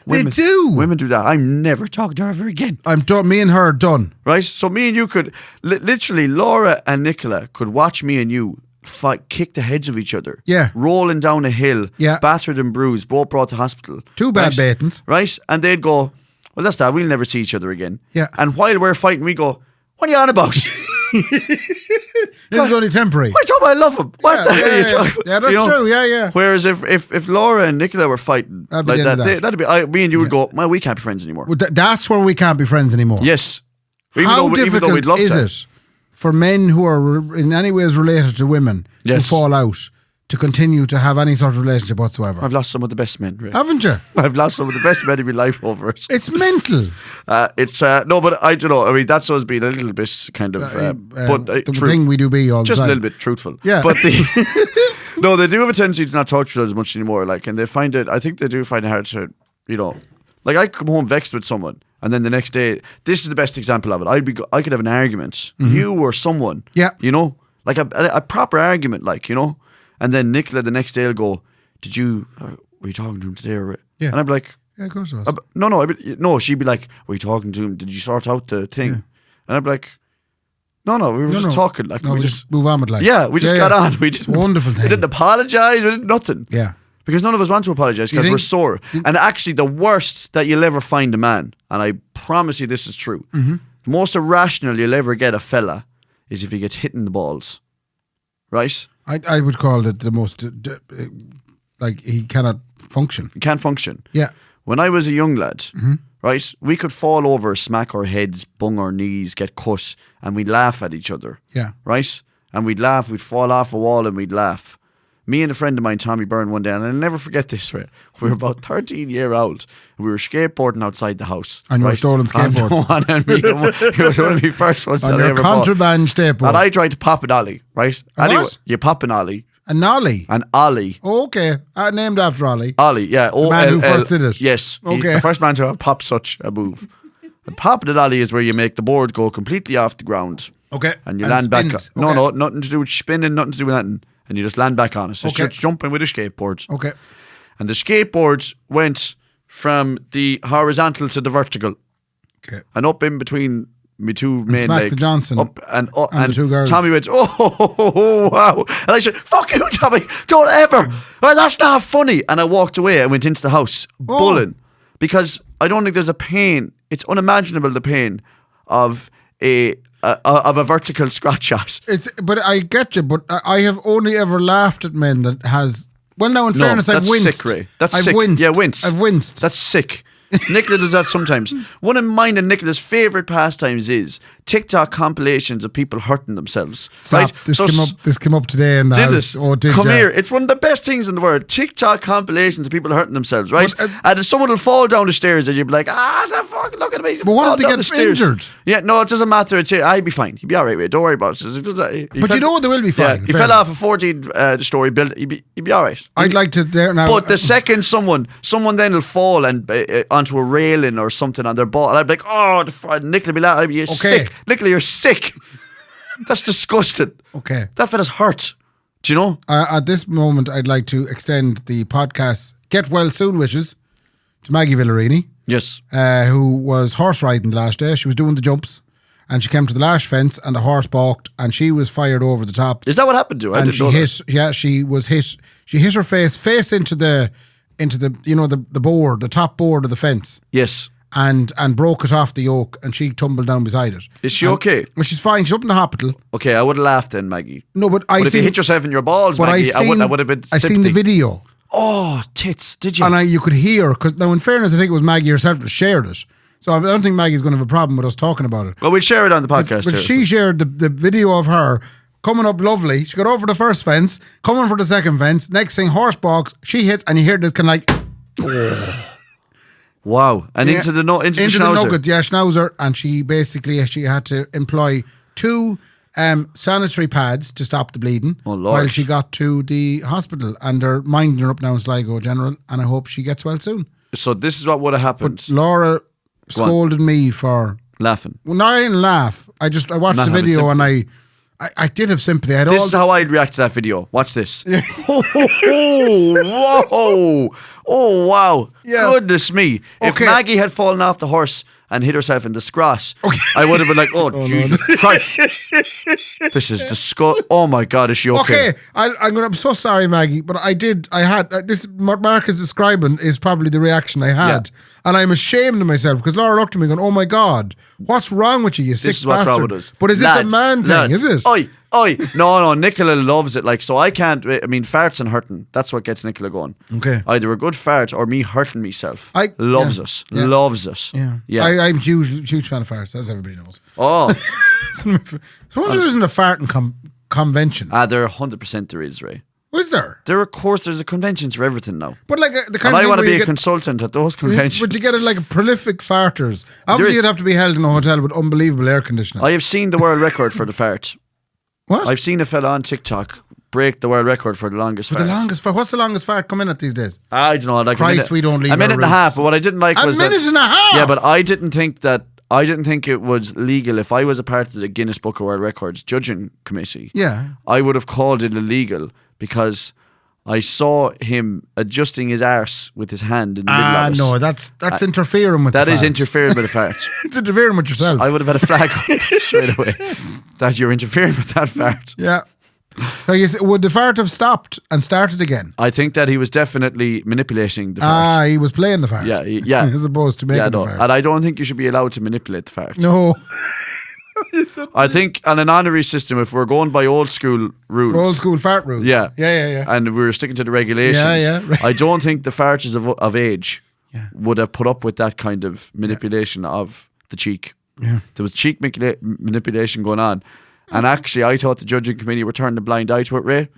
They do. Women do that. I'm never talking to her ever again. I'm done. Me and her are done. Right? So me and you could, literally, Laura and Nicola could watch me and you fight, kick the heads of each other. Yeah. Rolling down a hill. Yeah. Battered and bruised, both brought to hospital. Two bad baitings. Right? And they'd go, well, that's that. We'll never see each other again. Yeah. And while we're fighting, we go, what are you on about? This is only temporary. Why talk about I love him? What the hell are you talking about? Yeah, that's true. Yeah. Whereas if Laura and Nicola were fighting like that, that'd be me and you would go, well, we can't be friends anymore. Well, that's where we can't be friends anymore. Yes. How difficult is it for men who are in any ways related to women who fall out to continue to have any sort of relationship whatsoever? I've lost some of the best men, Ray. Haven't you? I've lost some of the best men in my life over it. It's mental. No, but I don't know. I mean, that's us being a little bit kind of, but the thing we do be all the just time. a little bit truthful. Yeah, but no, they do have a tendency to not talk to us much anymore. Like, and they find it. I think they do find it hard to, like I come home vexed with someone, and then the next day, this is the best example of it. I could have an argument, you or someone, like a proper argument, like. And then Nicola the next day will go, did you, were you talking to him today? Or Yeah. And I'd be like, Yeah, of course it was. no, she'd be like, were you talking to him? Did you sort out the thing? Yeah. And I'd be like, no, we were just talking. Like, No, we just move on with life. yeah, we just got on. We It's didn't, a wonderful we thing. didn't apologise. We did nothing. Yeah. Because none of us want to apologise because think- we're sore. And actually, the worst that you'll ever find a man, and I promise you this is true, Mm-hmm. the most irrational you'll ever get a fella is if he gets hit in the balls. Right? I would call it the most, like, he cannot function. He can't function. Yeah. When I was a young lad, Mm-hmm. right, we could fall over, smack our heads, bung our knees, get cut, and we'd laugh at each other. Yeah. Right? And we'd laugh, we'd fall off a wall and we'd laugh. Me and a friend of mine, Tommy Byrne, one day, and I'll never forget this, right? We were about 13 years old. We were skateboarding outside the house. On your right? stolen skateboard. It was one of my first ones On that I your ever bought. contraband skateboard. And I tried to pop an Ollie, right? Anyway, what? you pop an Ollie. A nollie. An Ollie. Oh, okay. Named after Ollie. Ollie, yeah. The man who first did it. Yes. Okay. The first man to have popped such a move. And popping an Ollie is where you make the board go completely off the ground. Okay. And you land back. spins. No, Okay. no, nothing to do with spinning, nothing to do with nothing. And you just land back on it. So it's Okay. just jumping with a skateboard. Okay. And the skateboard went from the horizontal to the vertical. Okay. And up in between me two main smacked legs. the Johnson Up and the two girls. Tommy went, oh, wow. And I said, fuck you, Tommy. Don't ever. Well, that's not funny. And I walked away and went into the house, bulling. Because I don't think there's a pain. It's unimaginable, the pain of a vertical scratch shot. But I get you. But I have only ever laughed at men that has. Well, now in fairness, I've that's winced. sick, Ray. That's I've sick. winced. Yeah, wince. I've winced. That's sick. Nicola does that sometimes. One of mine and Nicola's favourite pastimes is TikTok compilations of people hurting themselves. Stop. Right? This came up today in the Did house. it? Oh, did Come ya? here. It's one of the best things in the world. TikTok compilations of people hurting themselves, right? But, and someone will fall down the stairs and you'll be like, the fuck, look at me. But what Fall if they down get the stairs. injured? Yeah, no, it doesn't matter. I'd be fine. You'd be all right, mate. Don't worry about it. But you know they will be fine, Yeah, in he fell fairness. off a 14-story building. You'd be all right. I'd like to there now. But the second someone then will fall and onto a railing or something on their ball, and I'd be like, Nicola, be like, you're sick. Nicola, you're sick. That's disgusting. Okay. That fella's hurt. Do you know? At this moment, I'd like to extend the podcast "Get Well Soon" wishes to Maggie Villarini, Yes. who was horse riding the last day. She was doing the jumps, and she came to the lash fence, and the horse balked, and she was fired over the top. Is that what happened to her? I And didn't she know hit. that. Yeah, she was hit. She hit her face into the the board, the top board of the fence. Yes. And broke it off the yoke, and she tumbled down beside it. Is she okay? Well, she's fine. She's up in the hospital. Okay, I would have laughed then, Maggie. No, but But if you hit yourself in your balls, but Maggie, I would have been I seen the sympathy. video, Oh, tits. Did you? and you could hear, because now in fairness, I think it was Maggie herself that shared it. So I don't think Maggie's going to have a problem with us talking about it. Well, we'll share it on the podcast. But here. she shared the video of her coming up lovely. She got over the first fence, coming for the second fence. Next thing, horse box. She hits, and you hear this kind of like Wow. And into the schnauzer. nugget, yeah, schnauzer. And she had to employ 2 sanitary pads to stop the bleeding Oh, Lord. while she got to the hospital. And they're minding her up now in Sligo General, and I hope she gets well soon. So this is what would have happened. Laura scolded me for... Laughing. Well, no, I didn't laugh. I watched Not the having video, and I did have sympathy. I had This all is how I'd react to that video. Watch this. Whoa. Oh, wow. Yeah. Goodness me. If Okay. Maggie had fallen off the horse and hit herself in the scrot, I would have been like, oh, Jesus Christ. This is disgusting. Oh, my God. Is she okay? Okay, I'm so sorry, Maggie, but I had this. What Mark is describing is probably the reaction I had, and I'm ashamed of myself because Laura looked at me going, "Oh my God, what's wrong with you? You sick This is what's bastard." wrong with us. But is this Lads, a man thing? lads. Is it? Oi. No, Nicola loves it. Like, so I can't, I mean, farts and hurting. That's what gets Nicola going. Okay. Either a good fart or me hurting myself. Loves us. Yeah. Loves us. Yeah. I'm huge fan of farts, as everybody knows. Oh. So I wonder there isn't a farting convention. There 100% there is, Ray. Was there? Of course, there's a conventions for everything now. But like the kind And of I thing want to where be you a get- consultant at those conventions. But you get it like a prolific farters. Obviously, is. you'd have to be held in a hotel with unbelievable air conditioning. I have seen the world record for the fart. What? I've seen a fella on TikTok break the world record for the longest fart. The longest fart. What's the longest fart come in at these days? I don't know. Like Christ, a minute, we don't leave a minute our and a half. roots. But what I didn't like A was minute and a half? Yeah, but I didn't think it was legal. If I was a part of the Guinness Book of World Records judging committee, Yeah. I would have called it illegal because I saw him adjusting his arse with his hand in the middle of it. No, that's interfering with That the is fart. interfering with a fart. It's interfering with yourself. I would have had a flag up straight away that you're interfering with that fart. Yeah. So would the fart have stopped and started again? I think that he was definitely manipulating the fart. He was playing the fart. Yeah. As opposed to making the fart. And I don't think you should be allowed to manipulate the fart. No. I think on an honorary system, if we're going by old school rules, Old school fart rules. Yeah. Yeah. and we were sticking to the regulations, Yeah. I don't think the farters of age would have put up with that kind of manipulation of the cheek. Yeah. There was cheek manipulation going on. And actually, I thought the judging committee were turning a blind eye to it, Ray.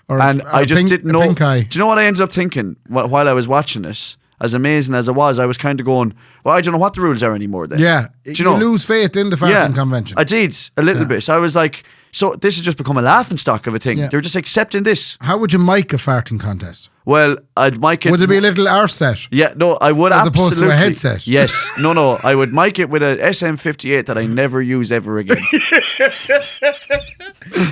And I just didn't know. Pink eye. Do you know what I ended up thinking while I was watching this? As amazing as it was, I was kind of going, well, I don't know what the rules are anymore then. Yeah. Do you know? lose faith in the farting convention. I did, a little bit. So I was like, so this has just become a laughing stock of a thing. Yeah. They're just accepting this. How would you mic a farting contest? Well, I'd mic it. Would there be a little arse set? Yeah, no, I would As absolutely. opposed to a headset? Yes. No, I would mic it with a SM58 that I never use ever again.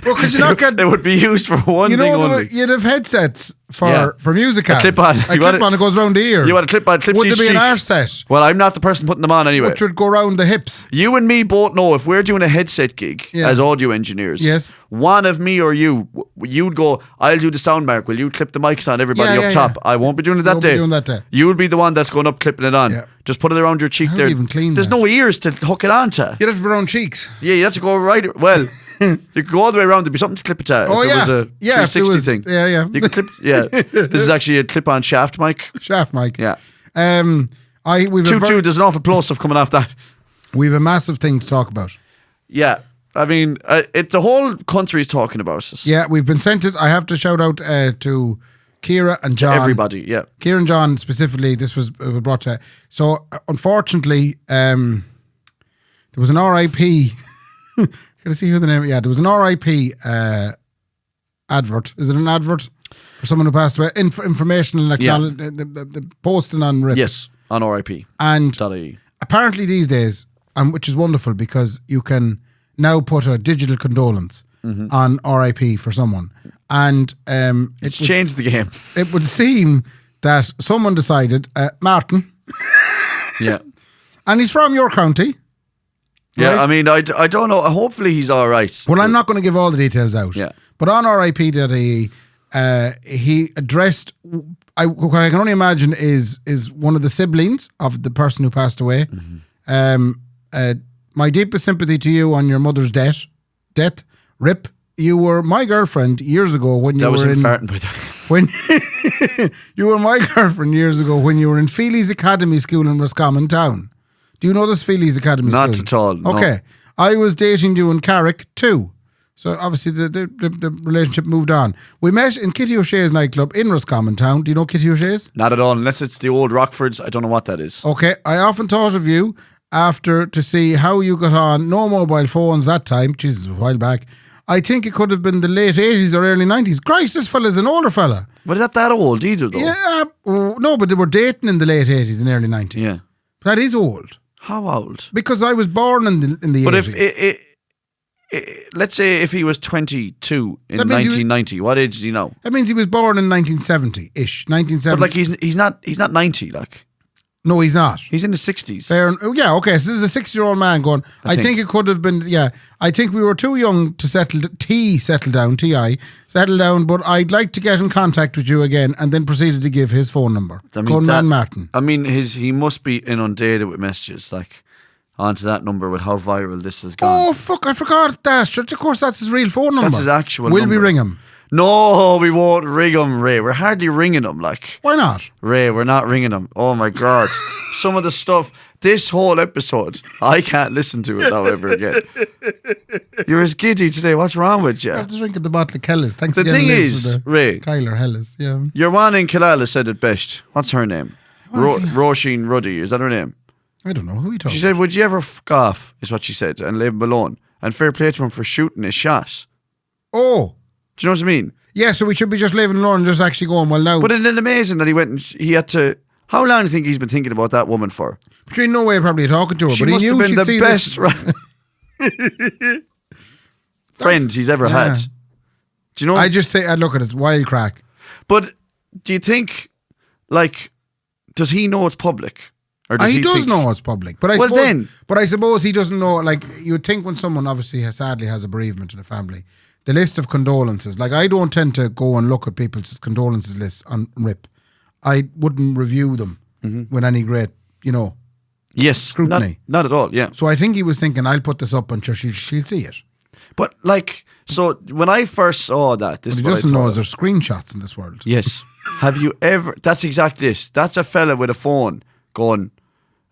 Well, could you not get... It would be used for one You thing know, only. you'd have headsets Yeah. for music A clip-on. A You want clip-on that goes round the ears. You want a clip-on, clip Would to there be each an cheek. arse set? Well, I'm not the person putting them on anyway. Which would go round the hips. You and me both know if we're doing a headset gig Yeah. as audio engineers, Yes. one of me or you'd go, I'll do the sound mark. Will you clip the mics on everybody Yeah, up top? yeah. I won't be doing it that Won't be day. doing that day. You'll be the one that's going up clipping it on. Yeah. Just put it around your cheek How there. do you even clean There's that? no ears to hook it onto. You'd have to be round cheeks. Yeah, you have to go right. Well, you could go all the way around. There'd be something to clip it to. Oh, if yeah. It was a Yeah, if 360 there was- thing. yeah. You could clip. Yeah. This is actually a clip-on shaft mic. Shaft mic. Yeah. We've There's an awful plus of coming off that. we've a massive thing to talk about. Yeah. I mean, the whole country's talking about it. Yeah, we've been sent it. I have to shout out to Ciara and John. Everybody, yeah. Ciara and John specifically, this was brought to. So, unfortunately, there was an RIP. Can I see who the name? Yeah, there was an RIP advert. Is it an advert for someone who passed away? Informational the posting on RIP. Yes, on RIP. And .ie. apparently these days, which is wonderful because you can now put a digital condolence on RIP for someone. And It's changed the game. it would seem that someone decided, Martin, Yeah. and he's from your county. Yeah, Right. I mean, I don't know. Hopefully he's all right. Well, I'm not going to give all the details out. Yeah. But on RIP.ie, he addressed, what I can only imagine is one of the siblings of the person who passed away. My deepest sympathy to you on your mother's death. RIP. You were my girlfriend years ago when you That was were in... farting, by the way. When you were my girlfriend years ago when you were in Feely's Academy School in Roscommon Town. Do you know this Feely's Academy School? Not at all, no. Okay. I was dating you in Carrick too. So obviously the relationship moved on. We met in Kitty O'Shea's nightclub in Roscommon Town. Do you know Kitty O'Shea's? Not at all, unless it's the old Rockfords. I don't know what that is. Okay. I often thought of you after to see how you got on. No mobile phones that time. Jesus, a while back. I think it could have been the late 80s or early 90s. Christ, this fella's an older fella. But is that old either, though? Yeah. No, but they were dating in the late 80s and early 90s. Yeah. That is old. How old? Because I was born in the But 80s. let's say if he was 22 in That means he was- 1990, what age is he now? That means he was born in 1970-ish. 1970. But like he's not 90. Like No, he's not. he's in the 60s. Fair, yeah, okay. So this is a 60-year-old man going, I think it could have been, yeah. I think we were too young to settle down, but I'd like to get in contact with you again, and then proceeded to give his phone number. Gunman Martin. I mean, he must be inundated with messages, like, onto that number with how viral this has gone. Oh, fuck, I forgot that. Of course, that's his real phone number. That's his actual Will number. we ring him? No, we won't ring him, Ray. We're hardly ringing him, like. Why not? Ray, we're not ringing him. Oh my God. Some of the stuff, this whole episode, I can't listen to it now ever again. You're as giddy today. What's wrong with you? After drinking the bottle of Kellis. Thanks The again, thing Liz, is, for the Ray, Kyler Hellis, yeah. your one in Killala said it best. What's her name? Roisin Ruddy. Is that her name? I don't know who he talking She said, would you ever fuck off, is what she said, and leave him alone. And fair play to him for shooting his shot. Oh, Do you know what I mean? yeah, so we should be just leaving alone and just actually going, well, now. But isn't it amazing that he went and he had to... How long do you think he's been thinking about that woman for? But you no way probably talking to her, She but he must knew have she'd been see the best friend he's ever had. Do you know? I just say, I look at it's wild crack. But do you think, like, does he know it's public? Or does He does think, know it's public, but I suppose he doesn't know. Like, you'd think when someone obviously sadly has a bereavement in a family, the list of condolences. Like, I don't tend to go and look at people's condolences lists on RIP. I wouldn't review them with any great, yes, scrutiny. Not at all. Yeah. So I think he was thinking, I'll put this up and sure she'll see it. But like, so when I first saw that, this But he is what doesn't I know thought is there screenshots in this world. Yes. Have you ever? That's exactly this. That's a fella with a phone going.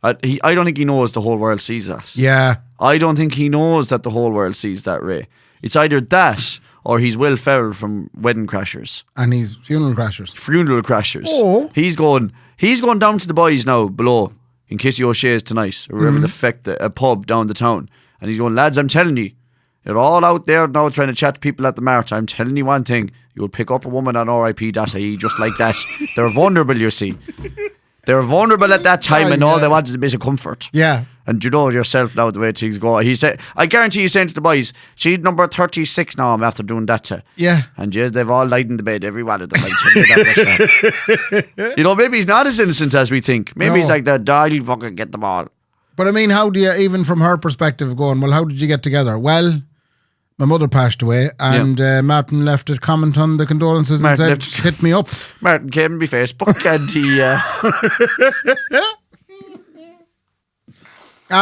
I don't think he knows the whole world sees that. Yeah. I don't think he knows that the whole world sees that, Ray. It's either that or he's Will Ferrell from Wedding Crashers. And he's funeral crashers. Funeral Crashers. Oh. He's going down to the boys now below in Kissy O'Shea's tonight or wherever the feck, a pub down the town. And he's going, lads, I'm telling you, you're all out there now trying to chat to people at the march. I'm telling you one thing, you'll pick up a woman on RIP.ie just like that. They're vulnerable, you see. They're vulnerable at that time and all they want is a bit of comfort. Yeah. And you know yourself now the way things go. He said, I guarantee he's saying to the boys, she's number 36 now, I'm after doing that to. Yeah. And yes, they've all lied in the bed, every one of them. Maybe he's not as innocent as we think. Maybe he's like that, I'll fucking get them all. But I mean, how do you, even from her perspective, going, well, how did you get together? Well, my mother passed away and Martin left a comment on the condolences and said, hit me up. Martin came in my Facebook and he...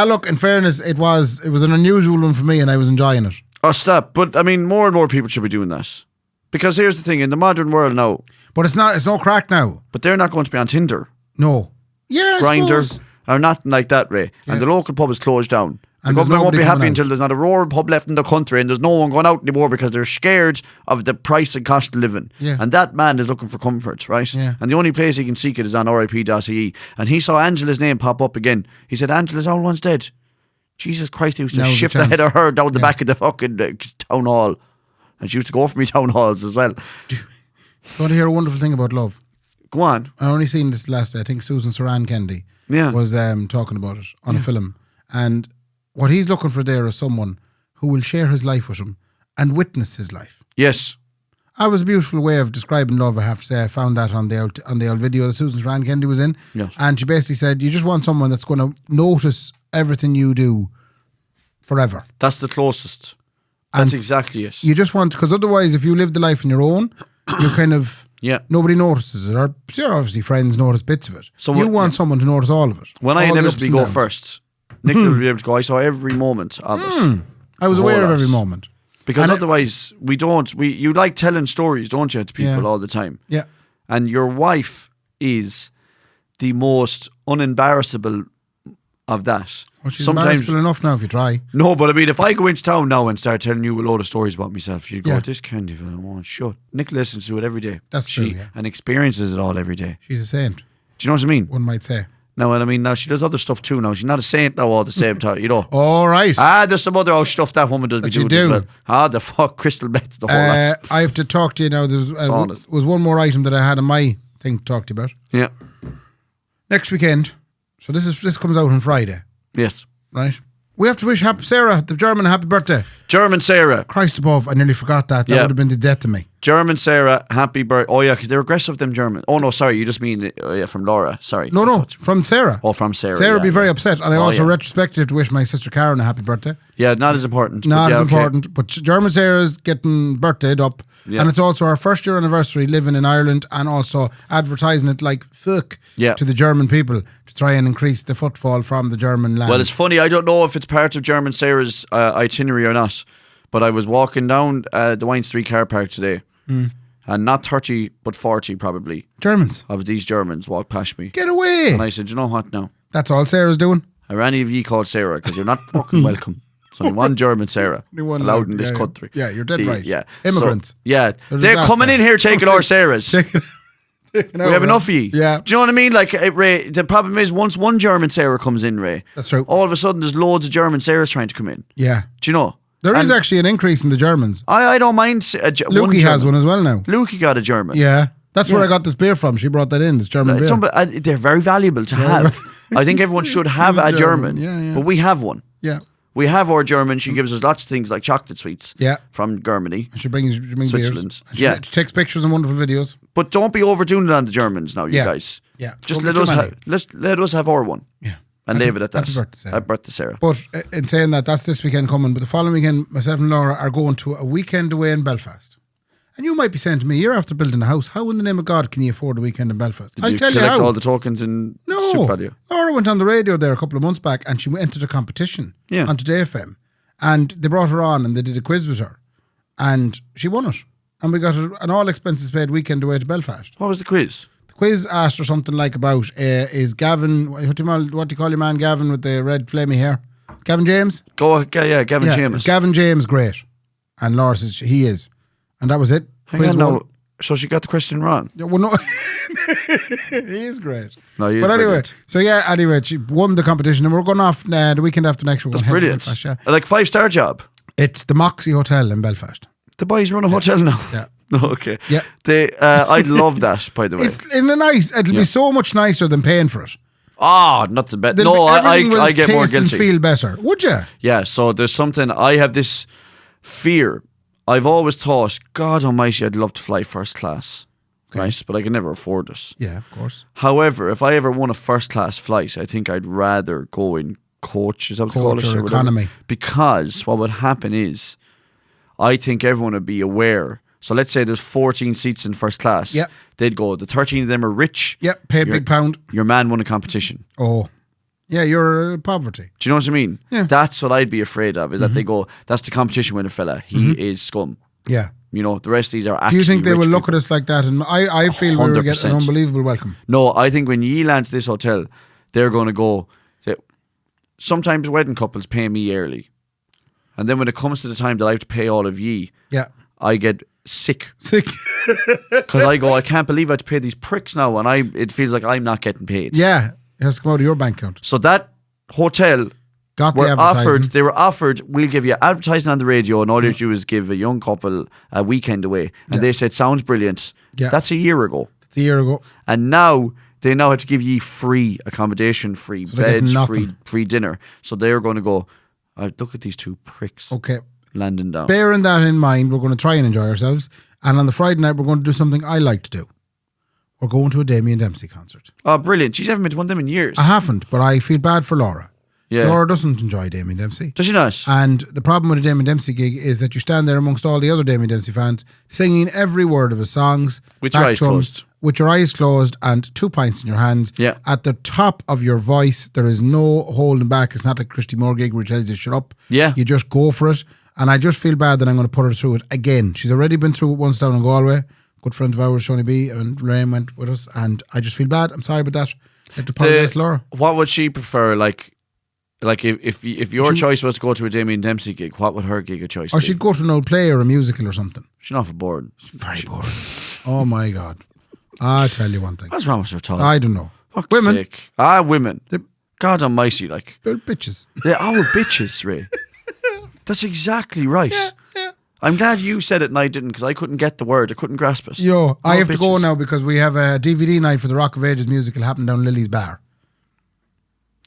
look, in fairness, it was an unusual one for me and I was enjoying it. Oh, stop. But I mean, more and more people should be doing that. Because here's the thing, in the modern world now... But it's no crack now. But they're not going to be on Tinder. No. Yeah, Grindr or nothing like that, Ray. Yeah. And the local pub is closed down. And the government won't be happy out. until there's not a rural pub left in the country and there's no one going out anymore because they're scared of the price and cost of living. Yeah. And that man is looking for comfort, right? Yeah. And the only place he can seek it is on RIP.ie. And he saw Angela's name pop up again. He said, Angela's old one's dead. Jesus Christ, he used to shift the head of her down the back of the fucking town hall. And she used to go for me town halls as well. You want to hear a wonderful thing about love? Go on. I only seen this last day. I think Susan Saran Kendy was talking about it on a film. And what he's looking for there is someone who will share his life with him and witness his life. Yes. That was a beautiful way of describing love, I have to say. I found that on the old video that Susan Saran Kendy was in. Yes. And she basically said, you just want someone that's going to notice everything you do forever. That's the closest. That's exactly it. You just want, because otherwise if you live the life on your own, you're kind of... Yeah. Nobody notices it. Or obviously friends notice bits of it. So you want someone to notice all of it. When I inevitably go first, Nick will be able to go, I saw every moment of it. I was aware of every moment. Because otherwise, you like telling stories, don't you, to people all the time. Yeah. And your wife is the most unembarrassable of that. Well, she's embarrassable enough now if you try. No, but I mean, if I go into town now and start telling you a load of stories about myself, you'd go, this Kendy fella won't shut. Nick listens to it every day. That's true, yeah. And experiences it all every day. She's a saint. Do you know what I mean? One might say. No, and I mean, now she does other stuff too now. She's not a saint now all the same time, you know. All right. There's some other stuff that woman does be doing as well. The fuck, crystal meth, the whole lot. I have to talk to you now. There was one more item that I had in my thing to talk to you about. Yeah. Next weekend. So this comes out on Friday. Yes. Right. We have to wish Sarah, the German, a happy birthday. German Sarah. Christ above, I nearly forgot that. That would have been the death to me. German Sarah, happy birthday. Oh, yeah, because they're aggressive, them German. Oh, no, sorry, you just mean from Laura. Sorry. No, from Sarah. Oh, from Sarah. Sarah would be very upset. And I also retrospectively have to wish my sister Karen a happy birthday. Yeah, not as important. Not as important. But German Sarah's getting birthdayed up. Yeah. And it's also our first year anniversary living in Ireland and also advertising it like fuck to the German people to try and increase the footfall from the German land. Well, it's funny. I don't know if it's part of German Sarah's itinerary or not. But I was walking down the Wine Street car park today. And not 30, but 40 probably. Germans. Of these Germans walked past me. Get away. And I said, you know what now? That's all Sarah's doing. Are any of you called Sarah? Because you're not fucking welcome. It's only one German Sarah allowed in this country. Yeah, you're dead right. Yeah. Immigrants. So, they're coming in here taking our Sarahs. We have enough of you. Yeah. Do you know what I mean? Like, Ray, the problem is once one German Sarah comes in, Ray. That's true. All of a sudden there's loads of German Sarahs trying to come in. Yeah. Do you know? There is actually an increase in the Germans. I don't mind. Lukey has one as well now. Lukey got a German. Yeah. That's where I got this beer from. She brought that in. This German beer. They're very valuable to have. I think everyone should have a German. Yeah. But we have one. Yeah. We have our German. She gives us lots of things like chocolate sweets. Yeah. From Germany. She brings Switzerland. Beers. She takes pictures and wonderful videos. But don't be overdoing it on the Germans now, you guys. Yeah. Just let us have our one. Yeah. And leave it at that. Happy birthday, Sarah. Happy birthday, Sarah. But in saying that, that's this weekend coming. But the following weekend, myself and Laura are going to a weekend away in Belfast. And you might be saying to me, you're after building a house. How in the name of God can you afford a weekend in Belfast? I'll tell you how. Collect all the tokens in Super Value? Laura went on the radio there a couple of months back and she entered a competition on Today FM. And they brought her on and they did a quiz with her. And she won it. And we got an all expenses paid weekend away to Belfast. What was the quiz? Quiz asked her something like about is Gavin, what do you call your man Gavin with the red flamey hair? Gavin James? Gavin James. Is Gavin James great? And Laura says he is. And that was it. Hang on, no. So she got the question wrong. Yeah, well, no. He is great. No, he is But anyway, brilliant. she won the competition and we're going off the weekend after next. We're That's going brilliant. Belfast, yeah. Like 5-star job. It's the Moxie Hotel in Belfast. The boys run a hotel now. Yeah. Okay. Yeah. I'd love that, by the way. It's in a nice. It'll be so much nicer than paying for it. Not the best. No, Everything will I get more taste and guilty. feel better. Would you? Yeah. So there's something. I have this fear. I've always thought, God Almighty, I'd love to fly first class, right? But I can never afford it. Yeah, of course. However, if I ever won a first class flight, I think I'd rather go in coach. Is that what they call it? Or economy. Because what would happen is, I think everyone would be aware. So let's say there's 14 seats in first class. Yep. They'd go, the 13 of them are rich. Yep, pay a big pound. Your man won a competition. Oh. Yeah, you're poverty. Do you know what I mean? Yeah. That's what I'd be afraid of, is that they go, that's the competition winner fella. He is scum. Yeah. You know, the rest of these are actually Do you think they rich will look people. at us like that? And I feel we will get an 100%. unbelievable welcome. No, I think when ye land to this hotel, they're going to go, sometimes wedding couples pay me early. And then when it comes to the time that I have to pay all of ye, I get sick. Because I go, I can't believe I have to pay these pricks now, and it feels like I'm not getting paid. Yeah. It has to come out of your bank account. So that hotel Got the advertising. they were offered, we'll give you advertising on the radio, and all you do is give a young couple a weekend away. And they said, sounds brilliant. Yeah. That's a year ago. It's a year ago. And now they have to give ye free accommodation, free beds, free dinner. So they're going to go, look at these two pricks landing down. Bearing that in mind, we're going to try and enjoy ourselves. And on the Friday night, we're going to do something I like to do. We're going to a Damien Dempsey concert. Oh, brilliant. She's haven't been to one of them in years. I haven't, but I feel bad for Laura. Yeah. Laura doesn't enjoy Damien Dempsey. Does she not? And the problem with a Damien Dempsey gig is that you stand there amongst all the other Damien Dempsey fans singing every word of his songs. With your eyes closed. With your eyes closed and 2 pints in your hands. Yeah. At the top of your voice. There is no holding back. It's not like Christy Moore gig where he tells you shut up. Yeah. You just go for it. And I just feel bad that I'm going to put her through it again. She's already been through it once down in Galway. Good friend of ours, Shoney B, and Lorraine went with us. And I just feel bad. I'm sorry about that. I have to apologise, Laura. What would she prefer? Like if your choice was to go to a Damien Dempsey gig, what would her gig of choice Or be? she'd go to an old play or a musical or something. She's not for bored. Very boring. Oh my God. I'll tell you one thing. What's wrong with her, Tom? I don't know. Fuck's Women. sake. Women. God almighty, like. They're bitches. They're our bitches, Ray. That's exactly right. Yeah. I'm glad you said it and I didn't, because I couldn't get the word. I couldn't grasp it. Yo, I have to go bitches. now because we have a DVD night for the Rock of Ages musical happening down Lily's Bar.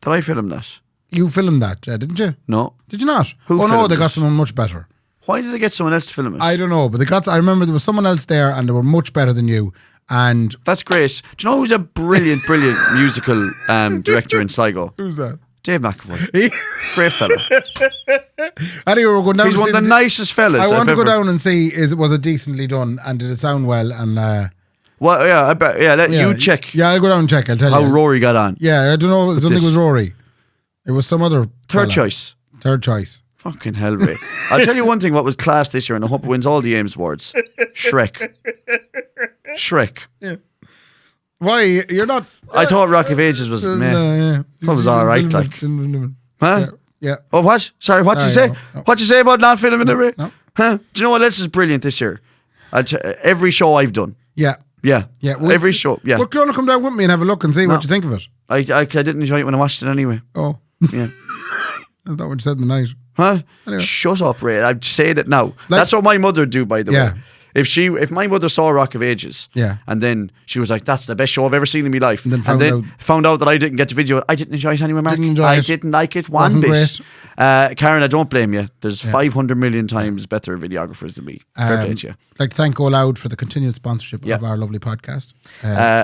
Did I film that? You filmed that, didn't you? No. Did you not? Who no, filmed they got it? someone much better. Why did they get someone else to film it? I don't know, but I remember there was someone else there and they were much better than you. And That's great. Do you know who's a brilliant musical director in Sligo? who's that? Dave McAvoy. Great fella. Anyway, we're going down He's to one see of the nicest fellas I want I've to go ever- down and see was it decently done and did it sound well and Well, yeah, I bet. Yeah, you check Yeah, I'll go down and check. I'll tell how you. Rory got on. Yeah, I don't know. I don't think it this. was Rory. It was some other Third fella. choice. Third choice. Fucking hell, Ray. I'll tell you one thing. What was class this year, and I hope it wins all the Ames Awards. Shrek. Why you're not? I thought Rock of Ages was meh. That was all right, like. Huh? Yeah. Oh, what? Sorry, what'd you say? No. What'd you say about not filming it, Ray? No. Huh? Do you know what else is brilliant this year? Every show I've done. Yeah. Yeah. Yeah. Every show. Yeah. Well, do you want to come down with me and have a look and see what you think of it? I didn't enjoy it when I watched it anyway. Oh, Yeah. that's not what you said in the night. Huh? Anyway. Shut up, Ray. I'm saying it now. That's what my mother would do, by the Yeah. way. if my mother saw Rock of Ages, Yeah. and then she was like, "That's the best show I've ever seen in my life," And then found out that I didn't get to video it, I didn't enjoy it anyway, Mark. Didn't enjoy I it. didn't like it one Wasn't bit. great. Karen, I don't blame you. There's 500 million times better videographers than me. Fair play to you. I'd like to thank Go Loud for the continued sponsorship Yeah. of our lovely podcast.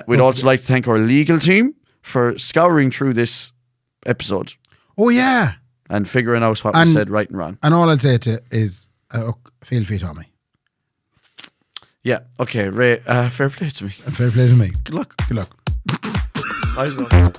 We'd also like to thank our legal team for scouring through this episode Oh, yeah. and figuring out what we said right and wrong. And all I'd say to you is, feel free, Tommy. Yeah, okay, Ray, fair play to me. And fair play to me. Good luck. Good luck. I don't know.